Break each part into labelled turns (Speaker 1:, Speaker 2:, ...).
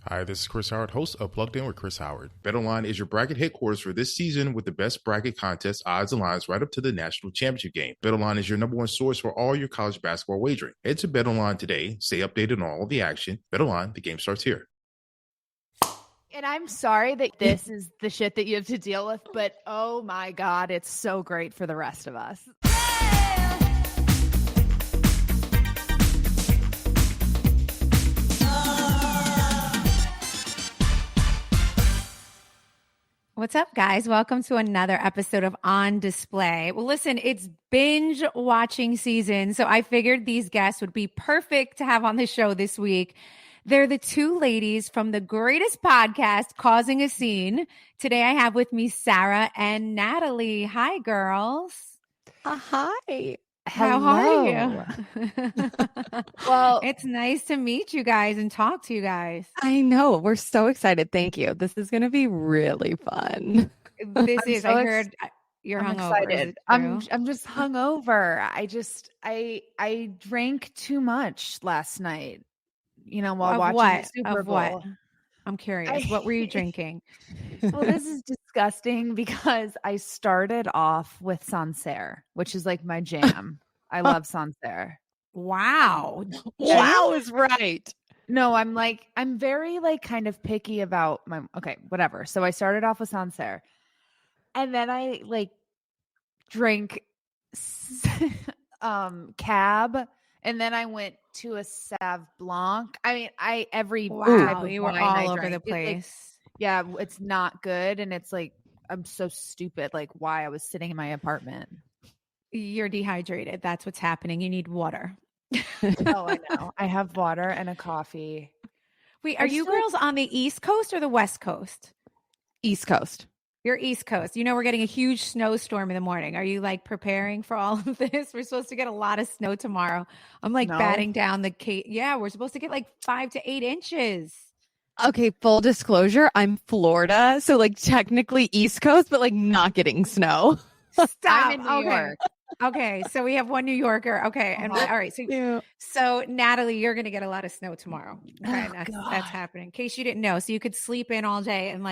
Speaker 1: Hi, this is Chris Howard, host of Plugged In with Chris Howard. BetOnline is your bracket headquarters for this season with the best bracket contest, odds, and lines right up to the national championship game. BetOnline is your number one source for all your college basketball wagering. Head to BetOnline today, stay updated on all the action. BetOnline, the game starts here.
Speaker 2: And I'm sorry that this is the shit that you have to deal with, but oh my God, it's so great for the rest of us.
Speaker 3: What's up, guys? Welcome to another episode of On Display. Well, listen, it's binge watching season, so I figured these guests would be perfect to have on the show this week. They're the two ladies from the greatest podcast, Causing a Scene. Today I have with me Sarah and Natalie. Hi, girls.
Speaker 4: Hi.
Speaker 3: How are you?
Speaker 2: Well,
Speaker 3: it's nice to meet you guys and talk to you guys.
Speaker 4: I know. We're so excited. Thank you. This is going to be really fun.
Speaker 3: I heard you're
Speaker 2: I'm
Speaker 3: hungover.
Speaker 2: excited. I'm just hungover. I drank too much last night. You know, while watching the Super Bowl.
Speaker 3: What? I'm curious. What were you drinking?
Speaker 2: Well, this is disgusting because I started off with Sancerre, which is like my jam. I love Sancerre.
Speaker 3: Wow.
Speaker 4: Wow is right.
Speaker 2: No, I'm very kind of picky about whatever. So I started off with Sancerre. And then I drank Cab, and then I went to a Sauv Blanc. I mean,
Speaker 3: we were all over the place.
Speaker 2: It's not good, and it's I'm so stupid. Why I was sitting in my apartment.
Speaker 3: You're dehydrated. That's what's happening. You need water.
Speaker 2: Oh, I know. I have water and a coffee.
Speaker 3: Wait, are you girls on the East Coast or the West Coast?
Speaker 4: East Coast.
Speaker 3: You're East Coast. You know, we're getting a huge snowstorm in the morning. Are you preparing for all of this? We're supposed to get a lot of snow tomorrow. I'm batting down the case. Yeah, we're supposed to get 5 to 8 inches.
Speaker 4: Okay, full disclosure, I'm Florida, so technically East Coast, but not getting snow.
Speaker 3: Stop.
Speaker 2: I'm in New York.
Speaker 3: Okay, so we have one New Yorker. Okay, and all right. So Natalie, you're gonna get a lot of snow tomorrow. Okay, that's happening. In case you didn't know, so you could sleep in all day and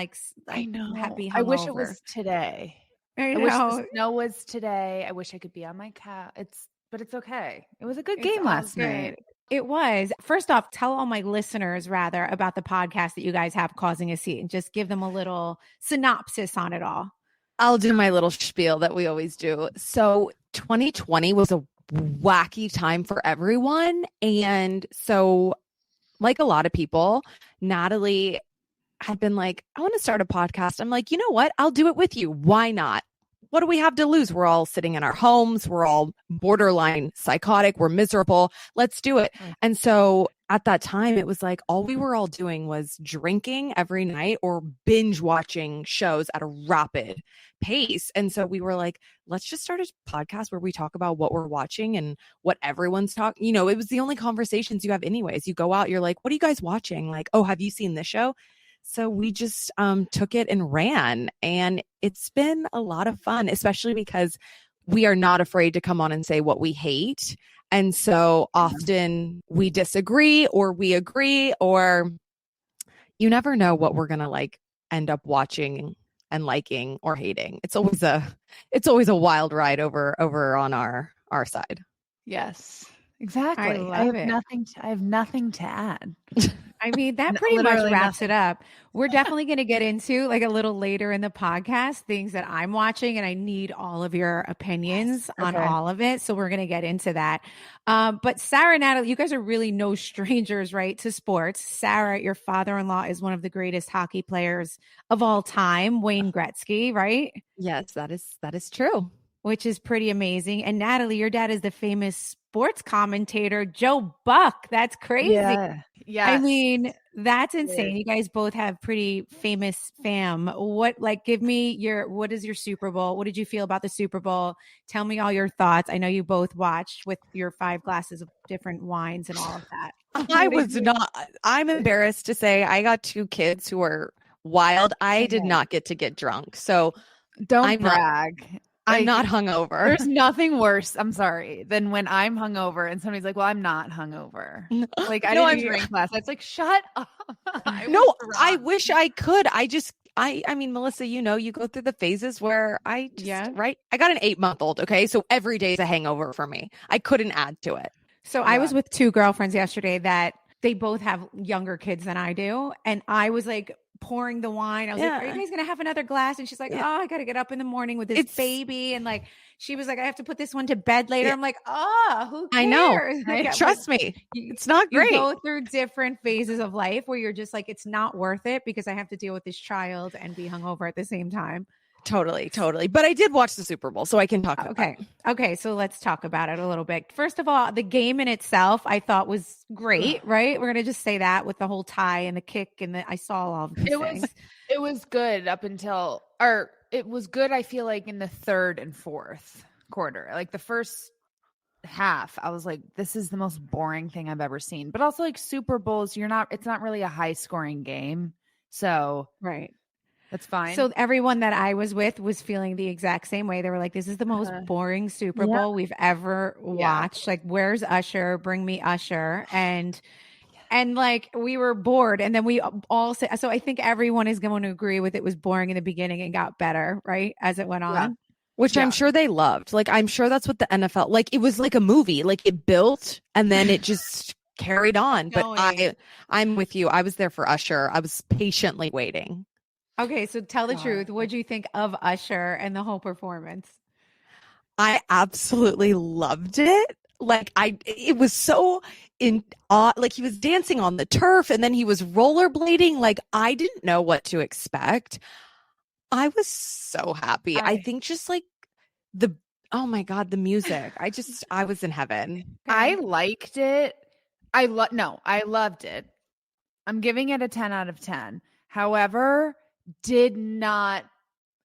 Speaker 2: I know.
Speaker 3: I
Speaker 2: wish it was today.
Speaker 3: I
Speaker 2: wish the snow was today. I wish I could be on my couch. But it's okay. It was a good game last night.
Speaker 3: It was. First off, tell all my listeners about the podcast that you guys have, Causing a Scene. Just give them a little synopsis on it all.
Speaker 4: I'll do my little spiel that we always do. So 2020 was a wacky time for everyone. And so like a lot of people, Natalie had been I want to start a podcast. I'm you know what? I'll do it with you. Why not? What do we have to lose? We're all sitting in our homes. We're all borderline psychotic. We're miserable. Let's do it. And so at that time, it was all we were all doing was drinking every night or binge watching shows at a rapid pace. And so we were let's just start a podcast where we talk about what we're watching and what everyone's talking. You know, it was the only conversations you have anyways. You go out, you're what are you guys watching? Oh, have you seen this show? So we just took it and ran, and it's been a lot of fun, especially because we are not afraid to come on and say what we hate. And so often we disagree or we agree, or you never know what we're going to end up watching and liking or hating. It's always a wild ride over on our side.
Speaker 2: Yes, exactly. I have nothing to add.
Speaker 3: I mean, that pretty much wraps it up. We're definitely going to get into a little later in the podcast, things that I'm watching, and I need all of your opinions on all of it. So we're going to get into that. But Sarah and Natalie, you guys are really no strangers, right, to sports. Sarah, your father-in-law is one of the greatest hockey players of all time, Wayne Gretzky, right?
Speaker 4: Yes, that is true.
Speaker 3: Which is pretty amazing. And Natalie, your dad is the famous sports commentator, Joe Buck. That's crazy.
Speaker 2: Yeah.
Speaker 3: I mean, that's insane. You guys both have pretty famous fam. What give me what is your Super Bowl? What did you feel about the Super Bowl? Tell me all your thoughts. I know you both watched with your 5 glasses of different wines and all of that.
Speaker 4: I'm embarrassed to say I got 2 kids who are wild. I did not get to get drunk. So
Speaker 2: don't brag.
Speaker 4: I'm not hungover.
Speaker 2: There's nothing worse, I'm sorry, than when I'm hungover and somebody's like, well, I'm not hungover. Like, I didn't drink last night. It's like, shut up.
Speaker 4: I wish I could. I mean, Melissa, you go through the phases where I got an 8-month-old. Okay. So every day is a hangover for me. I couldn't add to it.
Speaker 3: So I was with 2 girlfriends yesterday that they both have younger kids than I do. And I was like pouring the wine. I was like, are you guys going to have another glass? And she's like, oh, I got to get up in the morning with this baby. And like, she was like, I have to put this one to bed later. I'm like, who cares?
Speaker 4: I know.
Speaker 3: Like,
Speaker 4: Trust me. It's not great.
Speaker 3: You go through different phases of life where you're just like, it's not worth it because I have to deal with this child and be hungover at the same time.
Speaker 4: Totally. But I did watch the Super Bowl, so I can talk about it.
Speaker 3: Okay. So let's talk about it a little bit. First of all, the game in itself, I thought was great, right? We're going to just say that with the whole tie and the kick and I saw all of these things.
Speaker 2: It was good it was good, I feel like, in the third and fourth quarter. Like the first half, I was like, this is the most boring thing I've ever seen. But also like Super Bowls, it's not really a high scoring game. So
Speaker 3: right.
Speaker 2: That's fine.
Speaker 3: So everyone that I was with was feeling the exact same way. They were like, this is the most boring Super Bowl we've ever watched. Like, where's Usher? Bring me Usher. And like, we were bored. And then we all said, so I think everyone is going to agree with it was boring in the beginning and got better, right? As it went on.
Speaker 4: Which I'm sure they loved. Like, I'm sure that's what the NFL, like, it was like a movie. Like, it built and then it just carried on. But I'm with you. I was there for Usher. I was patiently waiting.
Speaker 3: Okay, so tell the truth. What do you think of Usher and the whole performance?
Speaker 4: I absolutely loved it. Like, it was so like he was dancing on the turf and then he was rollerblading. Like, I didn't know what to expect. I was so happy. I think just like oh my God, the music. I was in heaven.
Speaker 2: I liked it. I loved it. I'm giving it a 10 out of 10. However, did not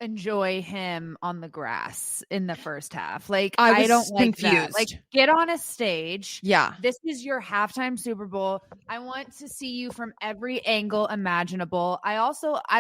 Speaker 2: enjoy him on the grass in the first half. Like, I don't like that. Like, get on a stage.
Speaker 4: Yeah.
Speaker 2: This is your halftime Super Bowl. I want to see you from every angle imaginable. I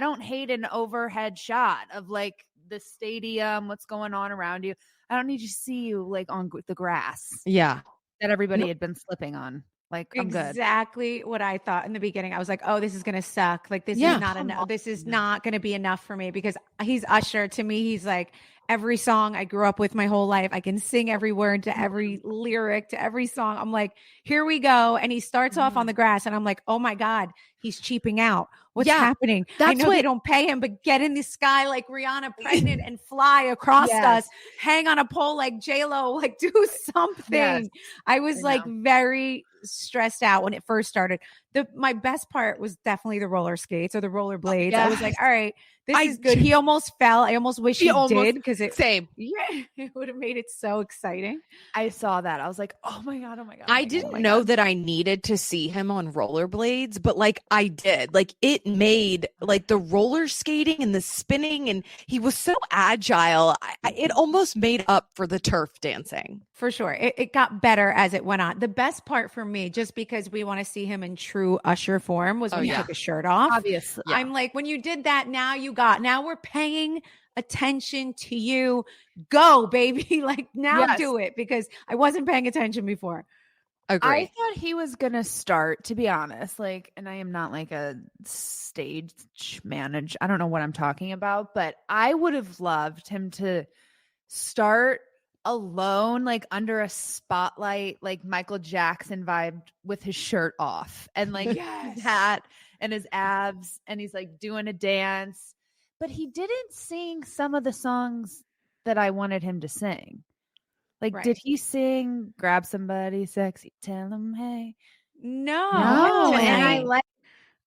Speaker 2: don't hate an overhead shot of like the stadium, what's going on around you. I don't need to see you like on the grass.
Speaker 4: Yeah.
Speaker 2: That everybody had been slipping on. Like, I'm good.
Speaker 3: Exactly what I thought in the beginning. I was like, oh, this is going to suck. Like, this is not enough. This is not going to be enough for me because he's Usher. To me, he's like every song I grew up with my whole life. I can sing every word to every lyric to every song. I'm like, here we go. And he starts off on the grass and I'm like, oh my God, he's cheaping out. What's happening? I know they don't pay him, but get in the sky like Rihanna pregnant and fly across us, hang on a pole like J-Lo, like do something. Yes. I was like very stressed out when it first started. My best part was definitely the roller skates or the roller blades. I was like, all right, this is good. He almost fell. I almost wish he did because it would have made it so exciting.
Speaker 2: I saw that. I was like, oh my God.
Speaker 4: I didn't know that I needed to see him on rollerblades, but like I did. Like it made like the roller skating and the spinning, and he was so agile. It almost made up for the turf dancing.
Speaker 3: For sure. It got better as it went on. The best part for me, just because we want to see him in true Usher form, was when he took his shirt off.
Speaker 2: Obviously.
Speaker 3: Yeah. I'm like, when you did that, now we're paying attention to you. Go, baby. Like now do it, because I wasn't paying attention before.
Speaker 4: Agree.
Speaker 2: I thought he was going to start, to be honest, like, and I am not like a stage manager. I don't know what I'm talking about, but I would have loved him to start alone, like under a spotlight, like Michael Jackson vibe with his shirt off and like his hat and his abs, and he's like doing a dance, but he didn't sing some of the songs that I wanted him to sing. Like, did he sing "Grab Somebody Sexy, Tell Him Hey"?
Speaker 3: No.
Speaker 2: And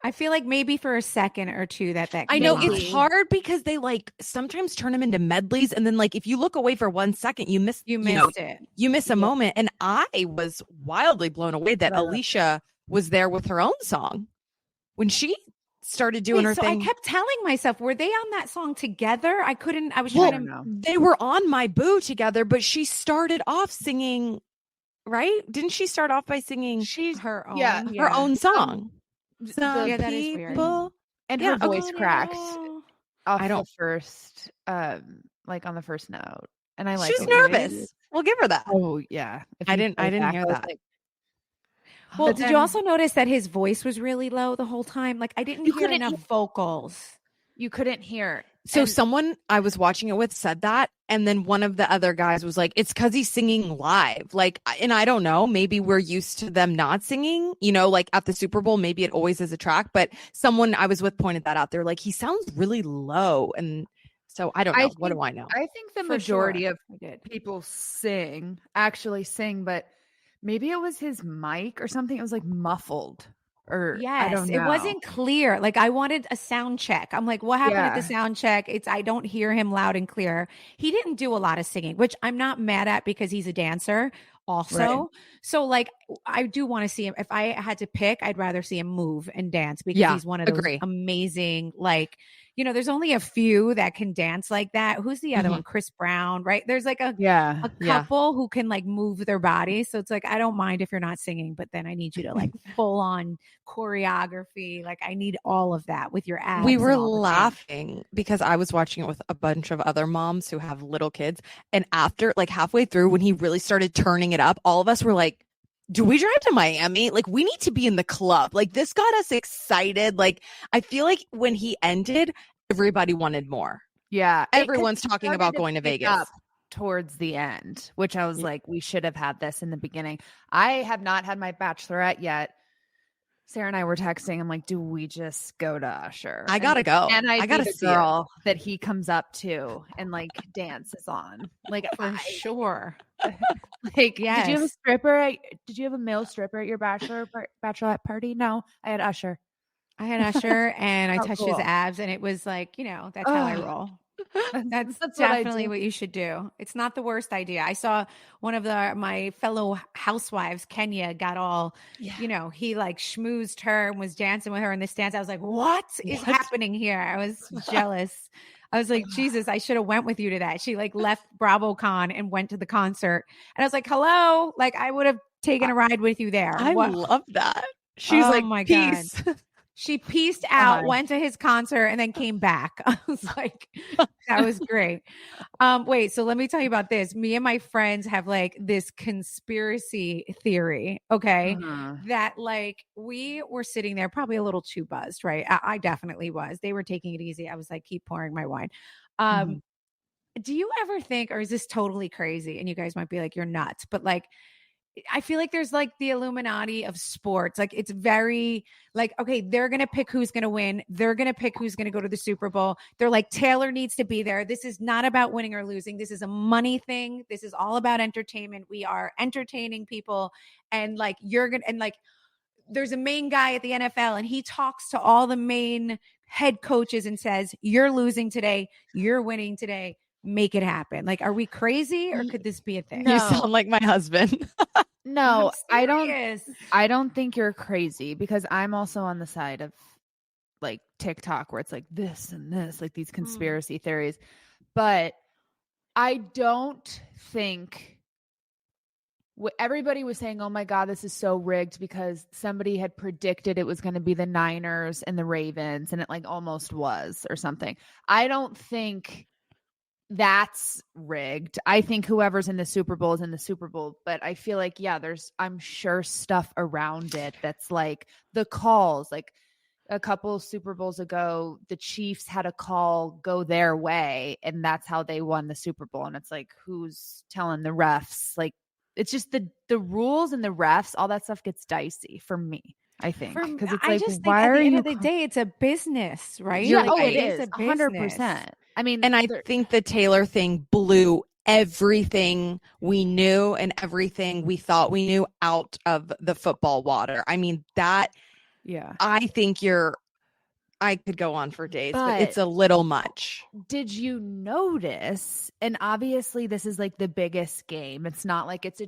Speaker 3: I feel like maybe for a second or two that
Speaker 4: I know it's hard because they like sometimes turn them into medleys, and then like if you look away for 1 second, you missed it. You miss a moment, and I was wildly blown away that Alicia was there with her own song when she started doing her thing.
Speaker 3: I kept telling myself, were they on that song together? I was
Speaker 4: trying
Speaker 3: to know.
Speaker 4: They were on My Boo together, but she started off singing, right? Didn't she start off by singing
Speaker 3: her own,
Speaker 4: her own song?
Speaker 3: That is weird.
Speaker 2: And her voice cracked off the first, like on the first note. and I like
Speaker 4: She's
Speaker 2: it.
Speaker 4: nervous. We'll give her that.
Speaker 2: Oh yeah.
Speaker 4: I didn't hear that.
Speaker 2: Like,
Speaker 3: well, did you also notice that his voice was really low the whole time? Like I didn't hear enough vocals.
Speaker 2: You couldn't hear.
Speaker 4: So someone I was watching it with said that, and then one of the other guys was like, it's because he's singing live. Like, and I don't know, maybe we're used to them not singing, you know, like at the Super Bowl, maybe it always is a track, but someone I was with pointed that out. They're like, he sounds really low. And so I don't know. What do I know?
Speaker 2: I think the majority of people actually sing, but maybe it was his mic or something. It was like muffled. Or
Speaker 3: yes,
Speaker 2: I don't know.
Speaker 3: It wasn't clear. Like I wanted a sound check. I'm like, what happened at the sound check? I don't hear him loud and clear. He didn't do a lot of singing, which I'm not mad at because he's a dancer also. Right. So like, I do want to see him. If I had to pick, I'd rather see him move and dance because he's one of those amazing, like, you know, there's only a few that can dance like that. Who's the other one? Chris Brown, right? There's like a couple who can like move their body. So it's like, I don't mind if you're not singing, but then I need you to like full on choreography. Like I need all of that with your abs.
Speaker 4: We were laughing because I was watching it with a bunch of other moms who have little kids. And after like halfway through, when he really started turning it up, all of us were like, do we drive to Miami? Like we need to be in the club. Like this got us excited. Like I feel like when he ended, everybody wanted more.
Speaker 2: Yeah.
Speaker 4: Everyone's talking about going to Vegas.
Speaker 2: Towards the end, which I was like, we should have had this in the beginning. I have not had my bachelorette yet. Sarah and I were texting. I'm like, do we just go to Usher?
Speaker 4: I gotta go.
Speaker 2: And I
Speaker 4: gotta
Speaker 2: see the girl that he comes up to and like dances on. Like
Speaker 3: for sure.
Speaker 2: Like, yes. Did you have a stripper? Did you have a male stripper at your bachelorette party? No, I had Usher.
Speaker 3: And I touched his abs, and it was like, you know, that's how I roll. That's definitely what you should do. It's not the worst idea. I saw one of my fellow housewives, Kenya, got all, you know, he like schmoozed her and was dancing with her in this dance. I was like, what is happening here? I was jealous. I was like, Jesus, I should have went with you to that. She like left BravoCon and went to the concert. And I was like, hello, like I would have taken a ride with you there.
Speaker 4: I love that. She's like,
Speaker 3: my
Speaker 4: peace.
Speaker 3: God. She pieced out, went to his concert, and then came back. I was like, that was great. Wait, so let me tell you about this. Me and my friends have like this conspiracy theory, okay? That like we were sitting there probably a little too buzzed, right? I definitely was. They were taking it easy. I was like, keep pouring my wine. Do you ever think, or is this totally crazy? And you guys might be like, you're nuts, but like, I feel like there's like the Illuminati of sports. Like it's very like, okay, they're going to pick who's going to win. They're going to pick who's going to go to the Super Bowl. They're like, Taylor needs to be there. This is not about winning or losing. This is a money thing. This is all about entertainment. We are entertaining people. And like, there's a main guy at the NFL and he talks to all the main head coaches and says, you're losing today. You're winning today. Make it happen. Like, are we crazy or could this be a thing?
Speaker 4: No. You sound like my husband.
Speaker 2: No, I don't think you're crazy because I'm also on the side of like TikTok where it's like this and this, like these conspiracy theories. But I don't think everybody was saying, oh my God, this is so rigged because somebody had predicted it was going to be the Niners and the Ravens and it like almost was or something. I don't think that's rigged. I think whoever's in the Super Bowl is in the Super Bowl, but I feel like, I'm sure stuff around it that's like the calls, like a couple Super Bowls ago, the Chiefs had a call go their way and that's how they won the Super Bowl. And it's like, who's telling the refs? Like, it's just the rules and the refs, all that stuff gets dicey for me. I think because it's like, why
Speaker 3: at
Speaker 2: the
Speaker 3: end of the day, it's a business, right?
Speaker 2: Yeah,
Speaker 3: like,
Speaker 2: it is 100%. I mean,
Speaker 4: and I think the Taylor thing blew everything we knew and everything we thought we knew out of the football water. I mean, that, I think I could go on for days, but it's a little much.
Speaker 2: Did you notice? And obviously this is like the biggest game. It's not like it's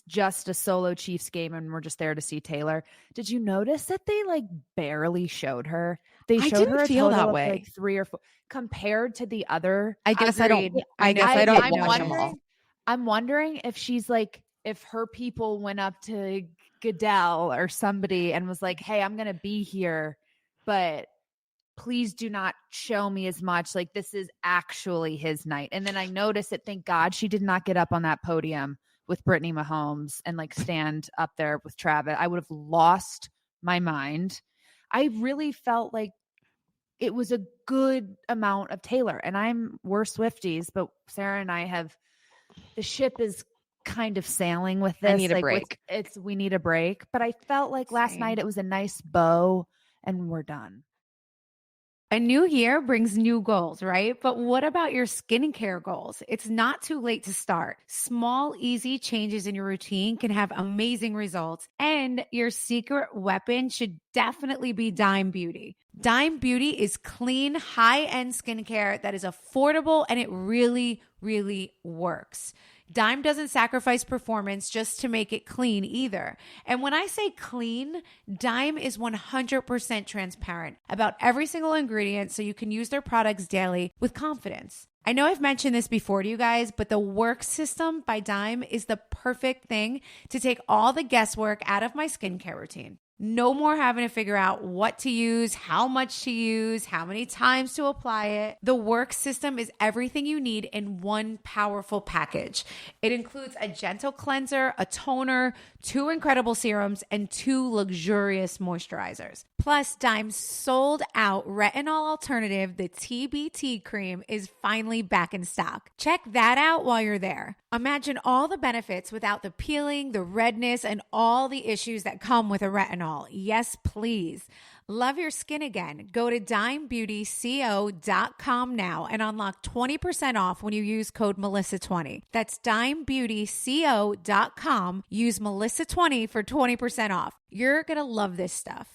Speaker 2: just a solo Chiefs game and we're just there to see Taylor. Did you notice that they like barely showed her? They showed her a total that way. Like 3 or 4 compared to the other.
Speaker 4: I guess I don't watch them all.
Speaker 2: I'm wondering if she's like, if her people went up to Goodell or somebody and was like, hey, I'm going to be here, but please do not show me as much. Like, this is actually his night. And then I noticed that, thank God she did not get up on that podium with Brittany Mahomes and like stand up there with Travis. I would have lost my mind. I really felt like it was a good amount of Taylor, and we're Swifties, but Sarah and I the ship is kind of sailing with this.
Speaker 4: I need a
Speaker 2: like
Speaker 4: break.
Speaker 2: We need a break, but I felt like last night it was a nice bow and we're done.
Speaker 3: A new year brings new goals, right? But what about your skincare goals? It's not too late to start. Small, easy changes in your routine can have amazing results. And your secret weapon should definitely be Dime Beauty. Dime Beauty is clean, high-end skincare that is affordable, and it really, really works. Dime doesn't sacrifice performance just to make it clean either. And when I say clean, Dime is 100% transparent about every single ingredient so you can use their products daily with confidence. I know I've mentioned this before to you guys, but the Work System by Dime is the perfect thing to take all the guesswork out of my skincare routine. No more having to figure out what to use, how much to use, how many times to apply it. The Work System is everything you need in one powerful package. It includes a gentle cleanser, a toner, 2 incredible serums, and 2 luxurious moisturizers. Plus, Dime's sold out retinol alternative, the TBT cream, is finally back in stock. Check that out while you're there. Imagine all the benefits without the peeling, the redness, and all the issues that come with a retinol. Yes, please. Love your skin again. Go to dimebeautyco.com now and unlock 20% off when you use code Melissa20. That's dimebeautyco.com. Use Melissa20 for 20% off. You're going to love this stuff.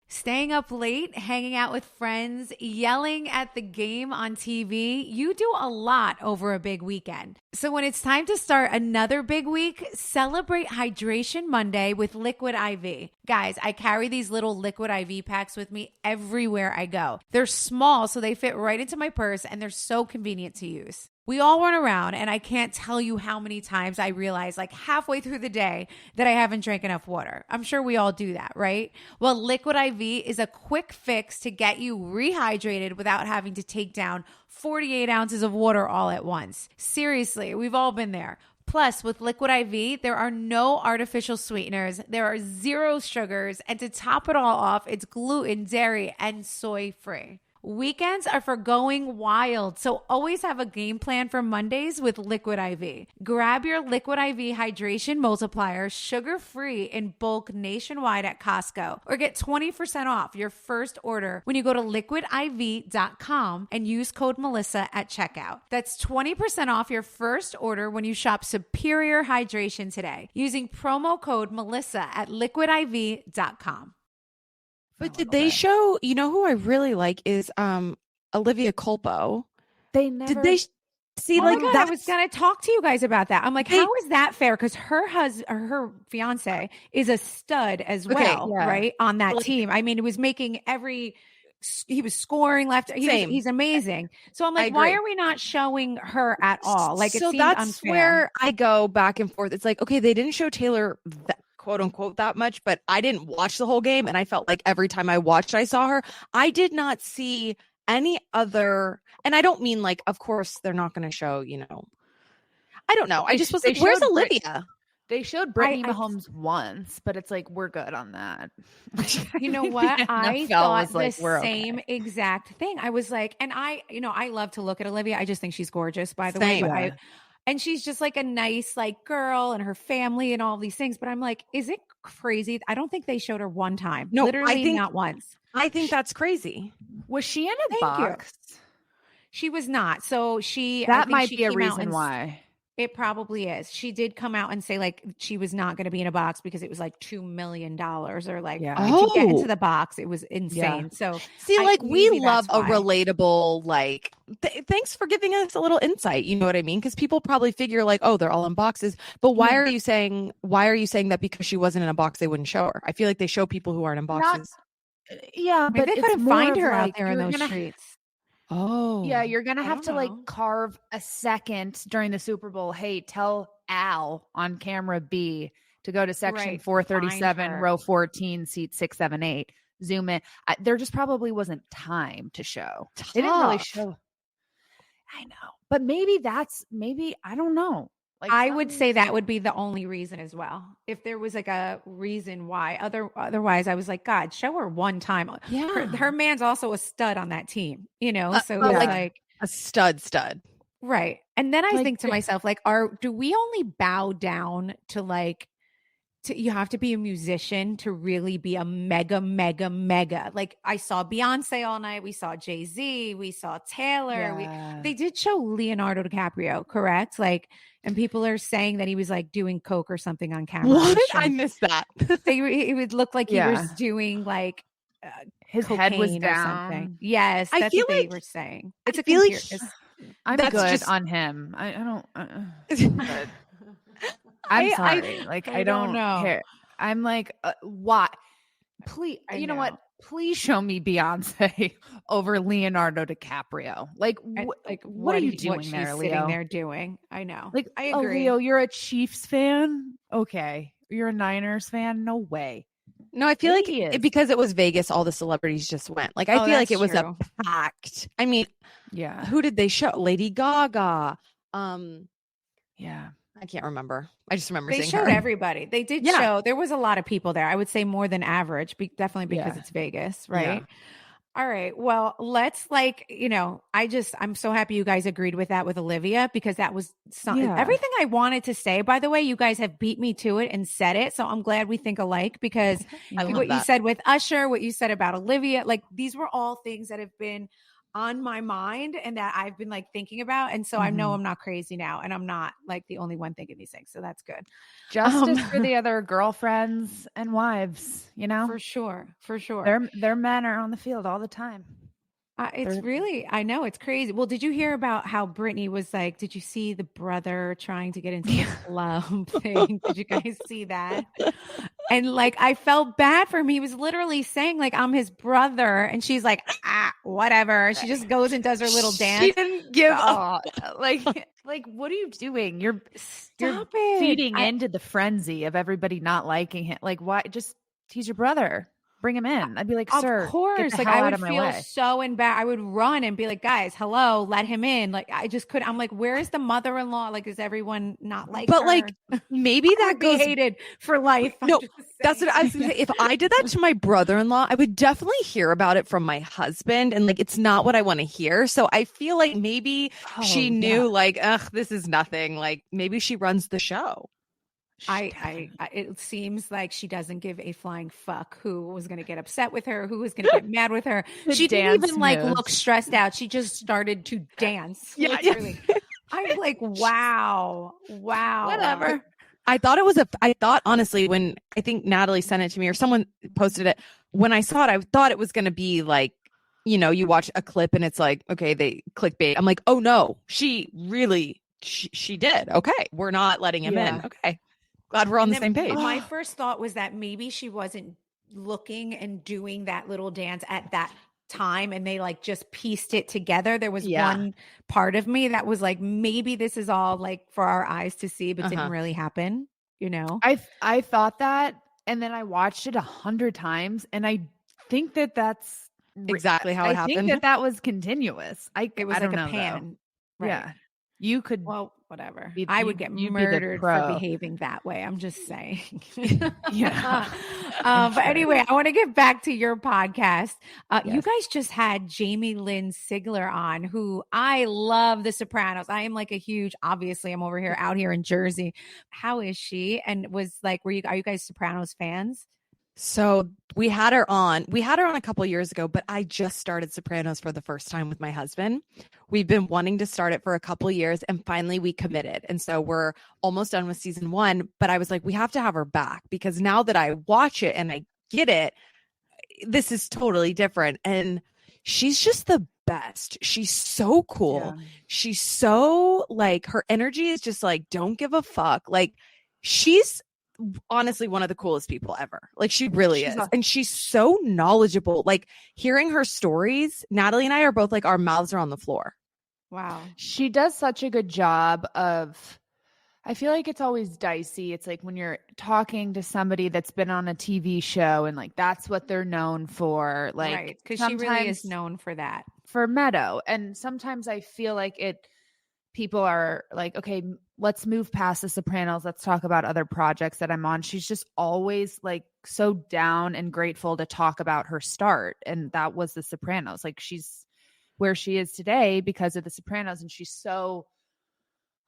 Speaker 3: Staying up late, hanging out with friends, yelling at the game on TV, you do a lot over a big weekend. So when it's time to start another big week, celebrate Hydration Monday with Liquid IV. Guys, I carry these little Liquid IV packs with me everywhere I go. They're small, so they fit right into my purse, and they're so convenient to use. We all run around, and I can't tell you how many times I realize like halfway through the day that I haven't drank enough water. I'm sure we all do that, right? Well, Liquid IV is a quick fix to get you rehydrated without having to take down 48 ounces of water all at once. Seriously, we've all been there. Plus, with Liquid IV, there are no artificial sweeteners, there are 0 sugars, and to top it all off, it's gluten, dairy, and soy-free. Weekends are for going wild, so always have a game plan for Mondays with Liquid IV. Grab your Liquid IV hydration multiplier, sugar-free in bulk nationwide at Costco, or get 20% off your first order when you go to liquidiv.com and use code Melissa at checkout. That's 20% off your first order when you shop Superior Hydration today using promo code Melissa at liquidiv.com.
Speaker 4: But did they show, you know who I really like is Olivia Culpo.
Speaker 2: They never
Speaker 4: did they see like
Speaker 3: God,
Speaker 4: that?
Speaker 3: I was going to talk to you guys about that. I'm like, how is that fair? Because her husband or her fiance is a stud as well, right? On that team. I mean, it was making he was scoring left. He's amazing. So I'm like, why are we not showing her at all? Like, it seems
Speaker 4: that's
Speaker 3: unfair.
Speaker 4: Where I go back and forth. It's like, okay, they didn't show Taylor quote unquote that much, but I didn't watch the whole game, and I felt like every time I watched, I saw her. I did not see any other, and I don't mean like, of course, they're not going to show, I don't know. I just was like, where's Olivia?
Speaker 2: They showed Brittany Mahomes once, but it's like, we're good on that.
Speaker 3: You know what? I thought the same exact thing. I was like, and I love to look at Olivia. I just think she's gorgeous, by the way. But and she's just like a nice like girl and her family and all these things. But I'm like, is it crazy? I don't think they showed her one time. No, literally not once.
Speaker 4: I think that's crazy.
Speaker 2: Was she in a box?
Speaker 3: She was not. So
Speaker 2: that might be a reason why.
Speaker 3: It probably is. She did come out and say like she was not going to be in a box because it was like $2 million or like to get into the box. It was insane. So
Speaker 4: see, like we love a relatable, like thanks for giving us a little insight. You know what I mean? Because people probably figure like, oh, they're all in boxes. But why are you saying that because she wasn't in a box, they wouldn't show her? I feel like they show people who aren't in boxes.
Speaker 3: But they couldn't find her out there in those streets.
Speaker 4: Oh,
Speaker 2: yeah. You're going to have to like carve a second during the Super Bowl. Hey, tell Al on camera B to go to section 437, row 14, seat 678. zoom in. There just probably wasn't time to show. They didn't really show. I know, but maybe I don't know. Like
Speaker 3: I would say that would be the only reason as well. If there was like a reason why, otherwise I was like, God, show her one time.
Speaker 4: Yeah.
Speaker 3: Her man's also a stud on that team, you know? So like
Speaker 4: a stud.
Speaker 3: Right. And then I
Speaker 2: Like,
Speaker 3: think to myself, like, do we only bow down to like, you have to be a musician to really be a mega. Like I saw Beyonce all night. We saw Jay-Z. We saw Taylor. They did show Leonardo DiCaprio, correct? Like, and people are saying that he was like doing coke or something on camera.
Speaker 4: What? I missed that.
Speaker 3: It would look like he was doing like
Speaker 2: his head was down.
Speaker 3: Or something. Yes, that's what they were saying. It's
Speaker 2: I'm good on him. I don't. Good. I'm sorry. I don't know. Care. I'm like, why? Please, you know what? Please show me Beyonce over Leonardo DiCaprio. Like what are you doing there, Leo?
Speaker 3: Sitting there doing? I know.
Speaker 2: Like, I agree. Leo, you're a Chiefs fan. Okay, you're a Niners fan. No way.
Speaker 4: No, I feel like because it was Vegas, all the celebrities just went. Like, I feel like it was a packed. I mean,
Speaker 2: yeah.
Speaker 4: Who did they show? Lady Gaga.
Speaker 2: Yeah.
Speaker 4: I can't remember. I just remember
Speaker 3: they
Speaker 4: seeing
Speaker 3: showed
Speaker 4: her.
Speaker 3: Everybody. They did show. There was a lot of people there. I would say more than average, definitely because it's Vegas, right? Yeah. All right. Well, let's I'm so happy you guys agreed with that with Olivia because that was everything I wanted to say. By the way, you guys have beat me to it and said it. So I'm glad we think alike because what you said with Usher, what you said about Olivia, like these were all things that have been on my mind and that I've been like thinking about. And so I know I'm not crazy now and I'm not like the only one thinking these things. So that's good.
Speaker 2: Justice for the other girlfriends and wives, you know?
Speaker 3: For sure.
Speaker 2: Their men are on the field all the time.
Speaker 3: I know it's crazy. Well, did you hear about how Britney was like, did you see the brother trying to get into the club thing? Did you guys see that? And like, I felt bad for him. He was literally saying like, I'm his brother. And she's like, whatever. She just goes and does her little dance.
Speaker 2: She didn't give up. Like, what are you doing? You're feeding into the frenzy of everybody not liking him. Like, why? He's your brother. Bring him in. I'd be like, sir,
Speaker 3: of course.
Speaker 2: get the
Speaker 3: like
Speaker 2: hell
Speaker 3: I
Speaker 2: out
Speaker 3: would
Speaker 2: of my
Speaker 3: feel
Speaker 2: way.
Speaker 3: so embarrassed. I would run and be like, guys, hello, let him in. Like I just couldn't. I'm like, where is the mother-in-law? Like, is everyone not like?
Speaker 4: But
Speaker 3: her?
Speaker 4: like, maybe that goes
Speaker 3: hated for life.
Speaker 4: No, that's what I was gonna say. If I did that to my brother-in-law, I would definitely hear about it from my husband, and like, it's not what I want to hear. So I feel like maybe she knew, like, this is nothing. Like, maybe she runs the show.
Speaker 3: It seems like she doesn't give a flying fuck who was going to get upset with her, who was going to get mad with her. She didn't even like look stressed out. She just started to dance. Literally. I'm like, wow.
Speaker 2: Whatever.
Speaker 4: I thought honestly, when I think Natalie sent it to me or someone posted it, when I saw it, I thought it was going to be like, you know, you watch a clip and it's like, okay, they clickbait. I'm like, oh no, she did. Okay. We're not letting him in. Okay. Glad we're on the same page.
Speaker 3: My first thought was that maybe she wasn't looking and doing that little dance at that time and they like just pieced it together. There was one part of me that was like, maybe this is all like for our eyes to see, but didn't really happen, you know?
Speaker 2: I thought that and then I watched it 100 times and I think that's
Speaker 4: exactly how it happened.
Speaker 2: I think that was continuous.
Speaker 3: It was like a pan.
Speaker 2: Right. Yeah. You could,
Speaker 3: whatever. I would get murdered for behaving that way. I'm just saying. Yeah. But anyway, I want to get back to your podcast. You guys just had Jamie Lynn Sigler on, who I love The Sopranos. I am like a huge, obviously I'm out here in Jersey. How is she? And are you guys Sopranos fans?
Speaker 4: So we had her on a couple of years ago, but I just started Sopranos for the first time with my husband. We've been wanting to start it for a couple of years and finally we committed. And so we're almost done with season 1, but I was like, we have to have her back because now that I watch it and I get it, this is totally different. And she's just the best. She's so cool. Yeah. She's so like, her energy is just like, don't give a fuck. Like she's honestly one of the coolest people ever. Like she really is. And she's so knowledgeable. Like hearing her stories, Natalie and I are both like, our mouths are on the floor.
Speaker 3: Wow.
Speaker 2: She does such a good job of, I feel like it's always dicey. It's like when you're talking to somebody that's been on a TV show and like that's what they're known for. Like,
Speaker 3: right, because she really is known for that.
Speaker 2: For Meadow. And sometimes I feel like people are like, okay, let's move past The Sopranos. Let's talk about other projects that I'm on. She's just always like so down and grateful to talk about her start. And that was The Sopranos. Like she's where she is today because of The Sopranos. And she's so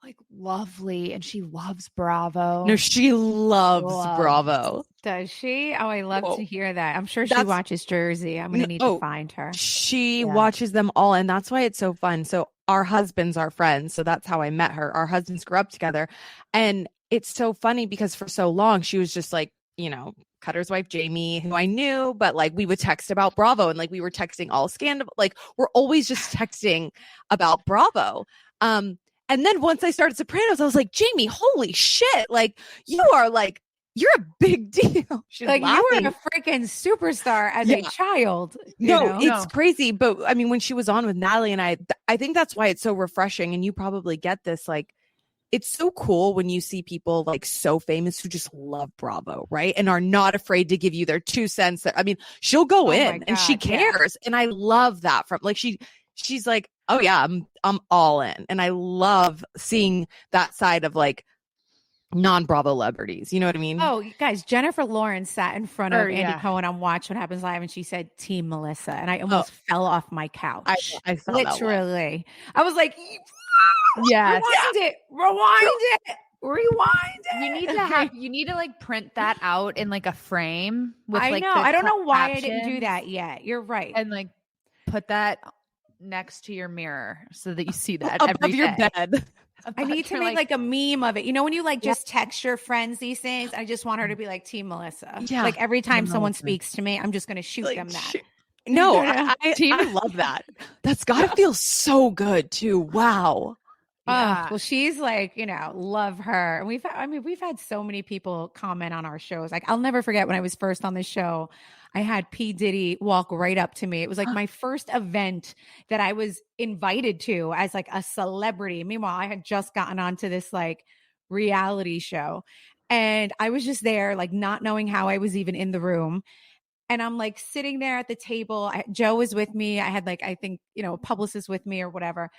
Speaker 2: like lovely and she loves Bravo.
Speaker 4: No, she loves Bravo.
Speaker 3: Does she? Oh, I love to hear that. I'm sure she watches Jersey. I'm going to need to find her.
Speaker 4: She watches them all. And that's why it's so fun. So our husbands are friends. So that's how I met her. Our husbands grew up together. And it's so funny because for so long, she was just like, you know, Cutter's wife, Jamie, who I knew, but like we would text about Bravo and like we were texting all scandal. Like we're always just texting about Bravo. And then once I started Sopranos, I was like, Jamie, holy shit. Like you're a big deal. She's
Speaker 3: like
Speaker 4: laughing.
Speaker 3: You were a freaking superstar as a child.
Speaker 4: It's crazy. But I mean, when she was on with Natalie and I think that's why it's so refreshing. And you probably get this, like, it's so cool when you see people like so famous who just love Bravo, right? And are not afraid to give you their 2 cents. I mean, she'll go in and she cares. And I love that from like, she's like, oh yeah, I'm all in. And I love seeing that side of like non-Bravo celebrities. You know what I mean?
Speaker 3: Oh, guys, Jennifer Lawrence sat in front of Andy Cohen on Watch What Happens Live and she said, Team Melissa. And I almost fell off my couch.
Speaker 4: I saw
Speaker 3: literally. I was like,
Speaker 2: yes.
Speaker 3: Rewind it.
Speaker 2: You need to like print that out in like a frame with
Speaker 3: I
Speaker 2: like
Speaker 3: know. I don't know why I didn't do that yet. You're right.
Speaker 2: And like put that next to your mirror so that you see that
Speaker 4: above your bed.
Speaker 3: I need to make like a meme of it. You know, when you like just text your friends these things, I just want her to be like Team Melissa. Yeah. Like every time someone speaks to me, I'm just going to shoot them that.
Speaker 4: No, I love that. That's got to feel so good too. Wow.
Speaker 3: Well, she's like, you know, love her. And we've had so many people comment on our shows. Like, I'll never forget when I was first on the show, I had P. Diddy walk right up to me. It was like my first event that I was invited to as like a celebrity. Meanwhile, I had just gotten onto this like reality show and I was just there, like not knowing how I was even in the room. And I'm like sitting there at the table. Joe was with me. I had like, I think, you know, a publicist with me or whatever.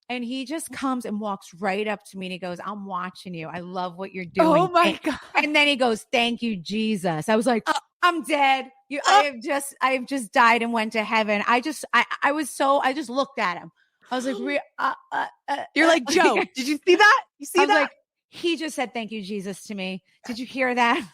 Speaker 3: And he just comes and walks right up to me and he goes, I'm watching you. I love what you're doing.
Speaker 2: Oh my God.
Speaker 3: And then he goes, thank you, Jesus. I was like, I'm dead. I have just died and went to heaven. I just looked at him. I was like,
Speaker 4: you're like, Joe, did you see that? You see that?
Speaker 3: Like, he just said, thank you, Jesus to me. Did you hear that?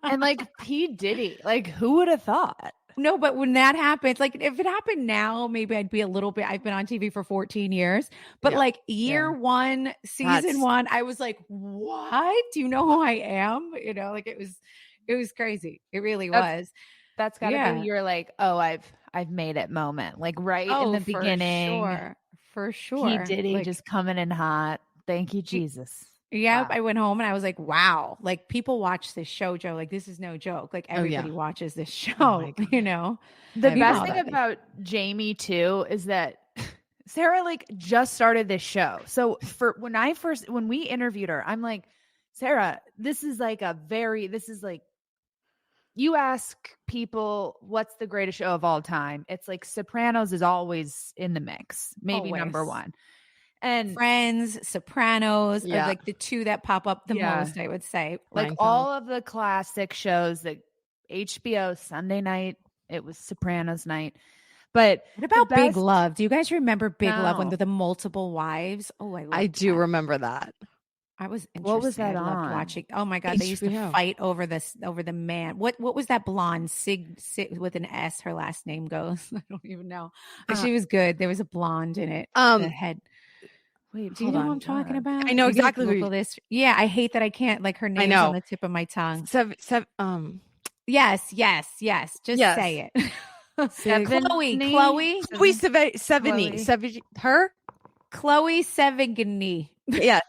Speaker 2: And like P. Diddy, like who would have thought?
Speaker 3: No, but when that happens, like if it happened now, maybe I'd be a little bit, I've been on TV for 14 years, but like year one, season one, I was like, what? Do you know who I am? You know, like it was crazy. It really was.
Speaker 2: That's gotta be your like, oh, I've made it moment. Like in the beginning.
Speaker 3: For sure.
Speaker 2: P. Diddy like, just coming in hot. Thank you, Jesus.
Speaker 3: Yeah, wow. I went home and I was like, wow, like people watch this show, Joe. Like this is no joke. Like everybody watches this show, you know.
Speaker 2: The best thing about Jamie too is that Sarah like just started this show. So when we interviewed her, I'm like, Sarah, this is like you ask people what's the greatest show of all time. It's like Sopranos is always in the mix, maybe number one. And
Speaker 3: Friends, Sopranos are like the two that pop up the most, I would say.
Speaker 2: Like all of the classic shows that HBO Sunday night, it was Sopranos night. But
Speaker 3: what about Big Love? Do you guys remember Big Love when the multiple wives? Oh,
Speaker 4: I do remember that.
Speaker 3: I was interested.
Speaker 2: What was that
Speaker 3: I loved
Speaker 2: on?
Speaker 3: Watching. Oh my God, they used to fight over the man. What was that blonde Sig with an S? Her last name goes. I don't even know. She was good. There was a blonde in it. The head.
Speaker 2: Wait,
Speaker 3: do you know what I'm talking about?
Speaker 4: I know exactly who
Speaker 3: this. Yeah, I hate that I can't like her name's on the tip of my tongue. Yes. Just say it. Chloe
Speaker 4: Sevigny. Her?
Speaker 3: Chloe Sevigny.
Speaker 4: Yeah.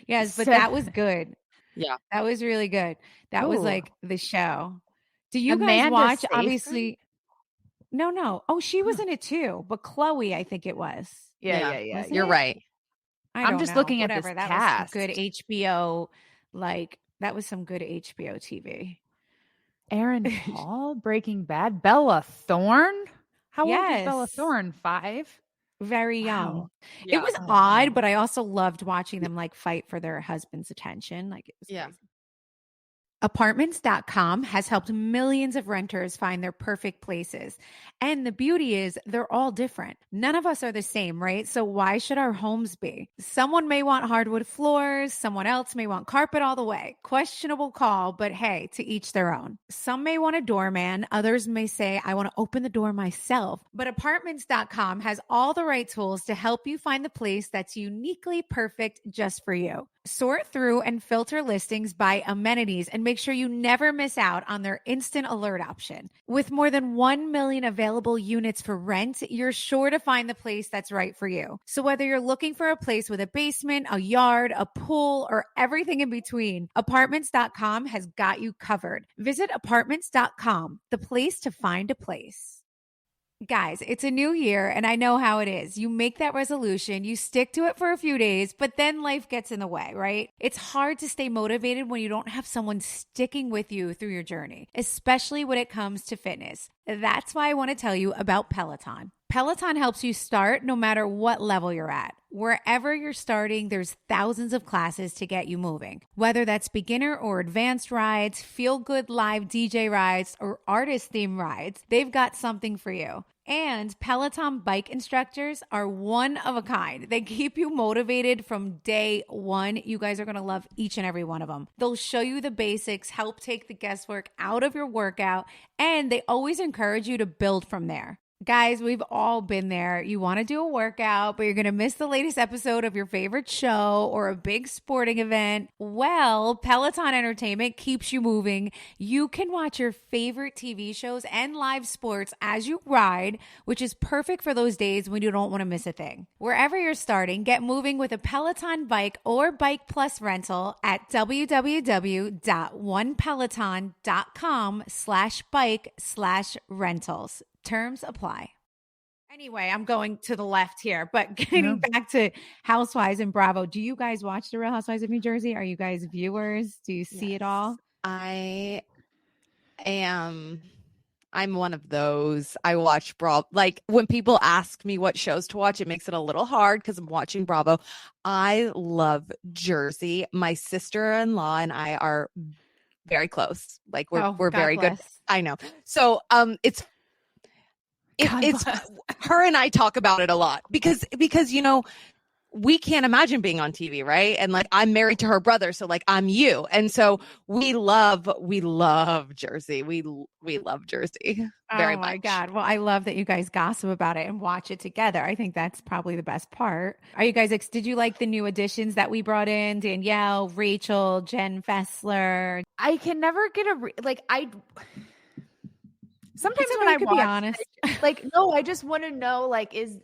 Speaker 3: Yes, but that was good.
Speaker 4: Yeah.
Speaker 3: That was really good. That was like the show. Do you guys watch? Obviously. No. Oh, she was in it too. But Chloe, I think it was.
Speaker 2: Yeah.
Speaker 3: Wasn't
Speaker 4: You're
Speaker 3: it?
Speaker 4: right.
Speaker 2: I'm just looking at this
Speaker 3: that
Speaker 2: cast.
Speaker 3: was some good HBO, that was some good HBO TV.
Speaker 2: Aaron Paul, Breaking Bad, Bella Thorne. How old is Bella
Speaker 3: Yes.
Speaker 2: Thorne? 5?
Speaker 3: Very young.
Speaker 2: Wow.
Speaker 3: It was odd, but I also loved watching them fight for their husband's attention. It was crazy. Apartments.com has helped millions of renters find their perfect places. And the beauty is they're all different. None of us are the same, right? So why should our homes be? Someone may want hardwood floors. Someone else may want carpet all the way. Questionable call, but hey, to each their own. Some may want a doorman. Others may say, I want to open the door myself. But Apartments.com has all the right tools to help you find the place that's uniquely perfect just for you. Sort through and filter listings by amenities and make sure you never miss out on their instant alert option. With more than 1 million available units for rent, you're sure to find the place that's right for you. So whether you're looking for a place with a basement, a yard, a pool, or everything in between, Apartments.com has got you covered. Visit Apartments.com, the place to find a place. Guys, it's a new year and I know how it is. You make that resolution, you stick to it for a few days, but then life gets in the way, right? It's hard to stay motivated when you don't have someone sticking with you through your journey, especially when it comes to fitness. That's why I want to tell you about Peloton. Peloton helps you start no matter what level you're at. Wherever you're starting, there's thousands of classes to get you moving. Whether that's beginner or advanced rides, feel-good live DJ rides, or artist-themed rides, they've got something for you. And Peloton bike instructors are one of a kind. They keep you motivated from day one. You guys are going to love each and every one of them. They'll show you the basics, help take the guesswork out of your workout, and they always encourage you to build from there. Guys, we've all been there. You want to do a workout, but you're going to miss the latest episode of your favorite show or a big sporting event. Well, Peloton Entertainment keeps you moving. You can watch your favorite TV shows and live sports as you ride, which is perfect for those days when you don't want to miss a thing. Wherever you're starting, get moving with a Peloton bike or Bike Plus rental at www.onepeloton.com/bike/rentals. Terms apply. Anyway, I'm going to the left here, but getting back to Housewives and Bravo. Do you guys watch The Real Housewives of New Jersey? Are you guys viewers? Do you see it all?
Speaker 4: I am. I'm one of those. I watch Bravo. When people ask me what shows to watch, it makes it a little hard because I'm watching Bravo. I love Jersey. My sister-in-law and I are very close. We're very good. I know. So it's her and I talk about it a lot because we can't imagine being on TV, right? And I'm married to her brother, so I'm you, and so we love Jersey. We love Jersey very much. Oh my
Speaker 3: God! Well, I love that you guys gossip about it and watch it together. I think that's probably the best part. Are you guys? Did you like the new additions that we brought in? Danielle, Rachel, Jen Fessler.
Speaker 2: I can never get Sometimes when I watch,
Speaker 3: be honest.
Speaker 2: No, I just want to know,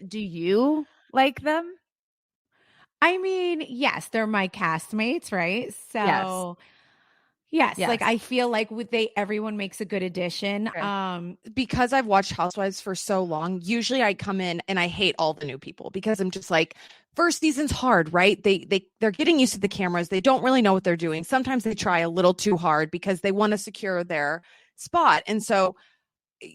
Speaker 2: do you like them?
Speaker 3: I mean, yes, they're my castmates, right? So, yes. I feel like everyone makes a good addition.
Speaker 4: Okay. Because I've watched Housewives for so long, usually I come in and I hate all the new people because I'm just first season's hard, right? They're getting used to the cameras. They don't really know what they're doing. Sometimes they try a little too hard because they want to secure their spot. And so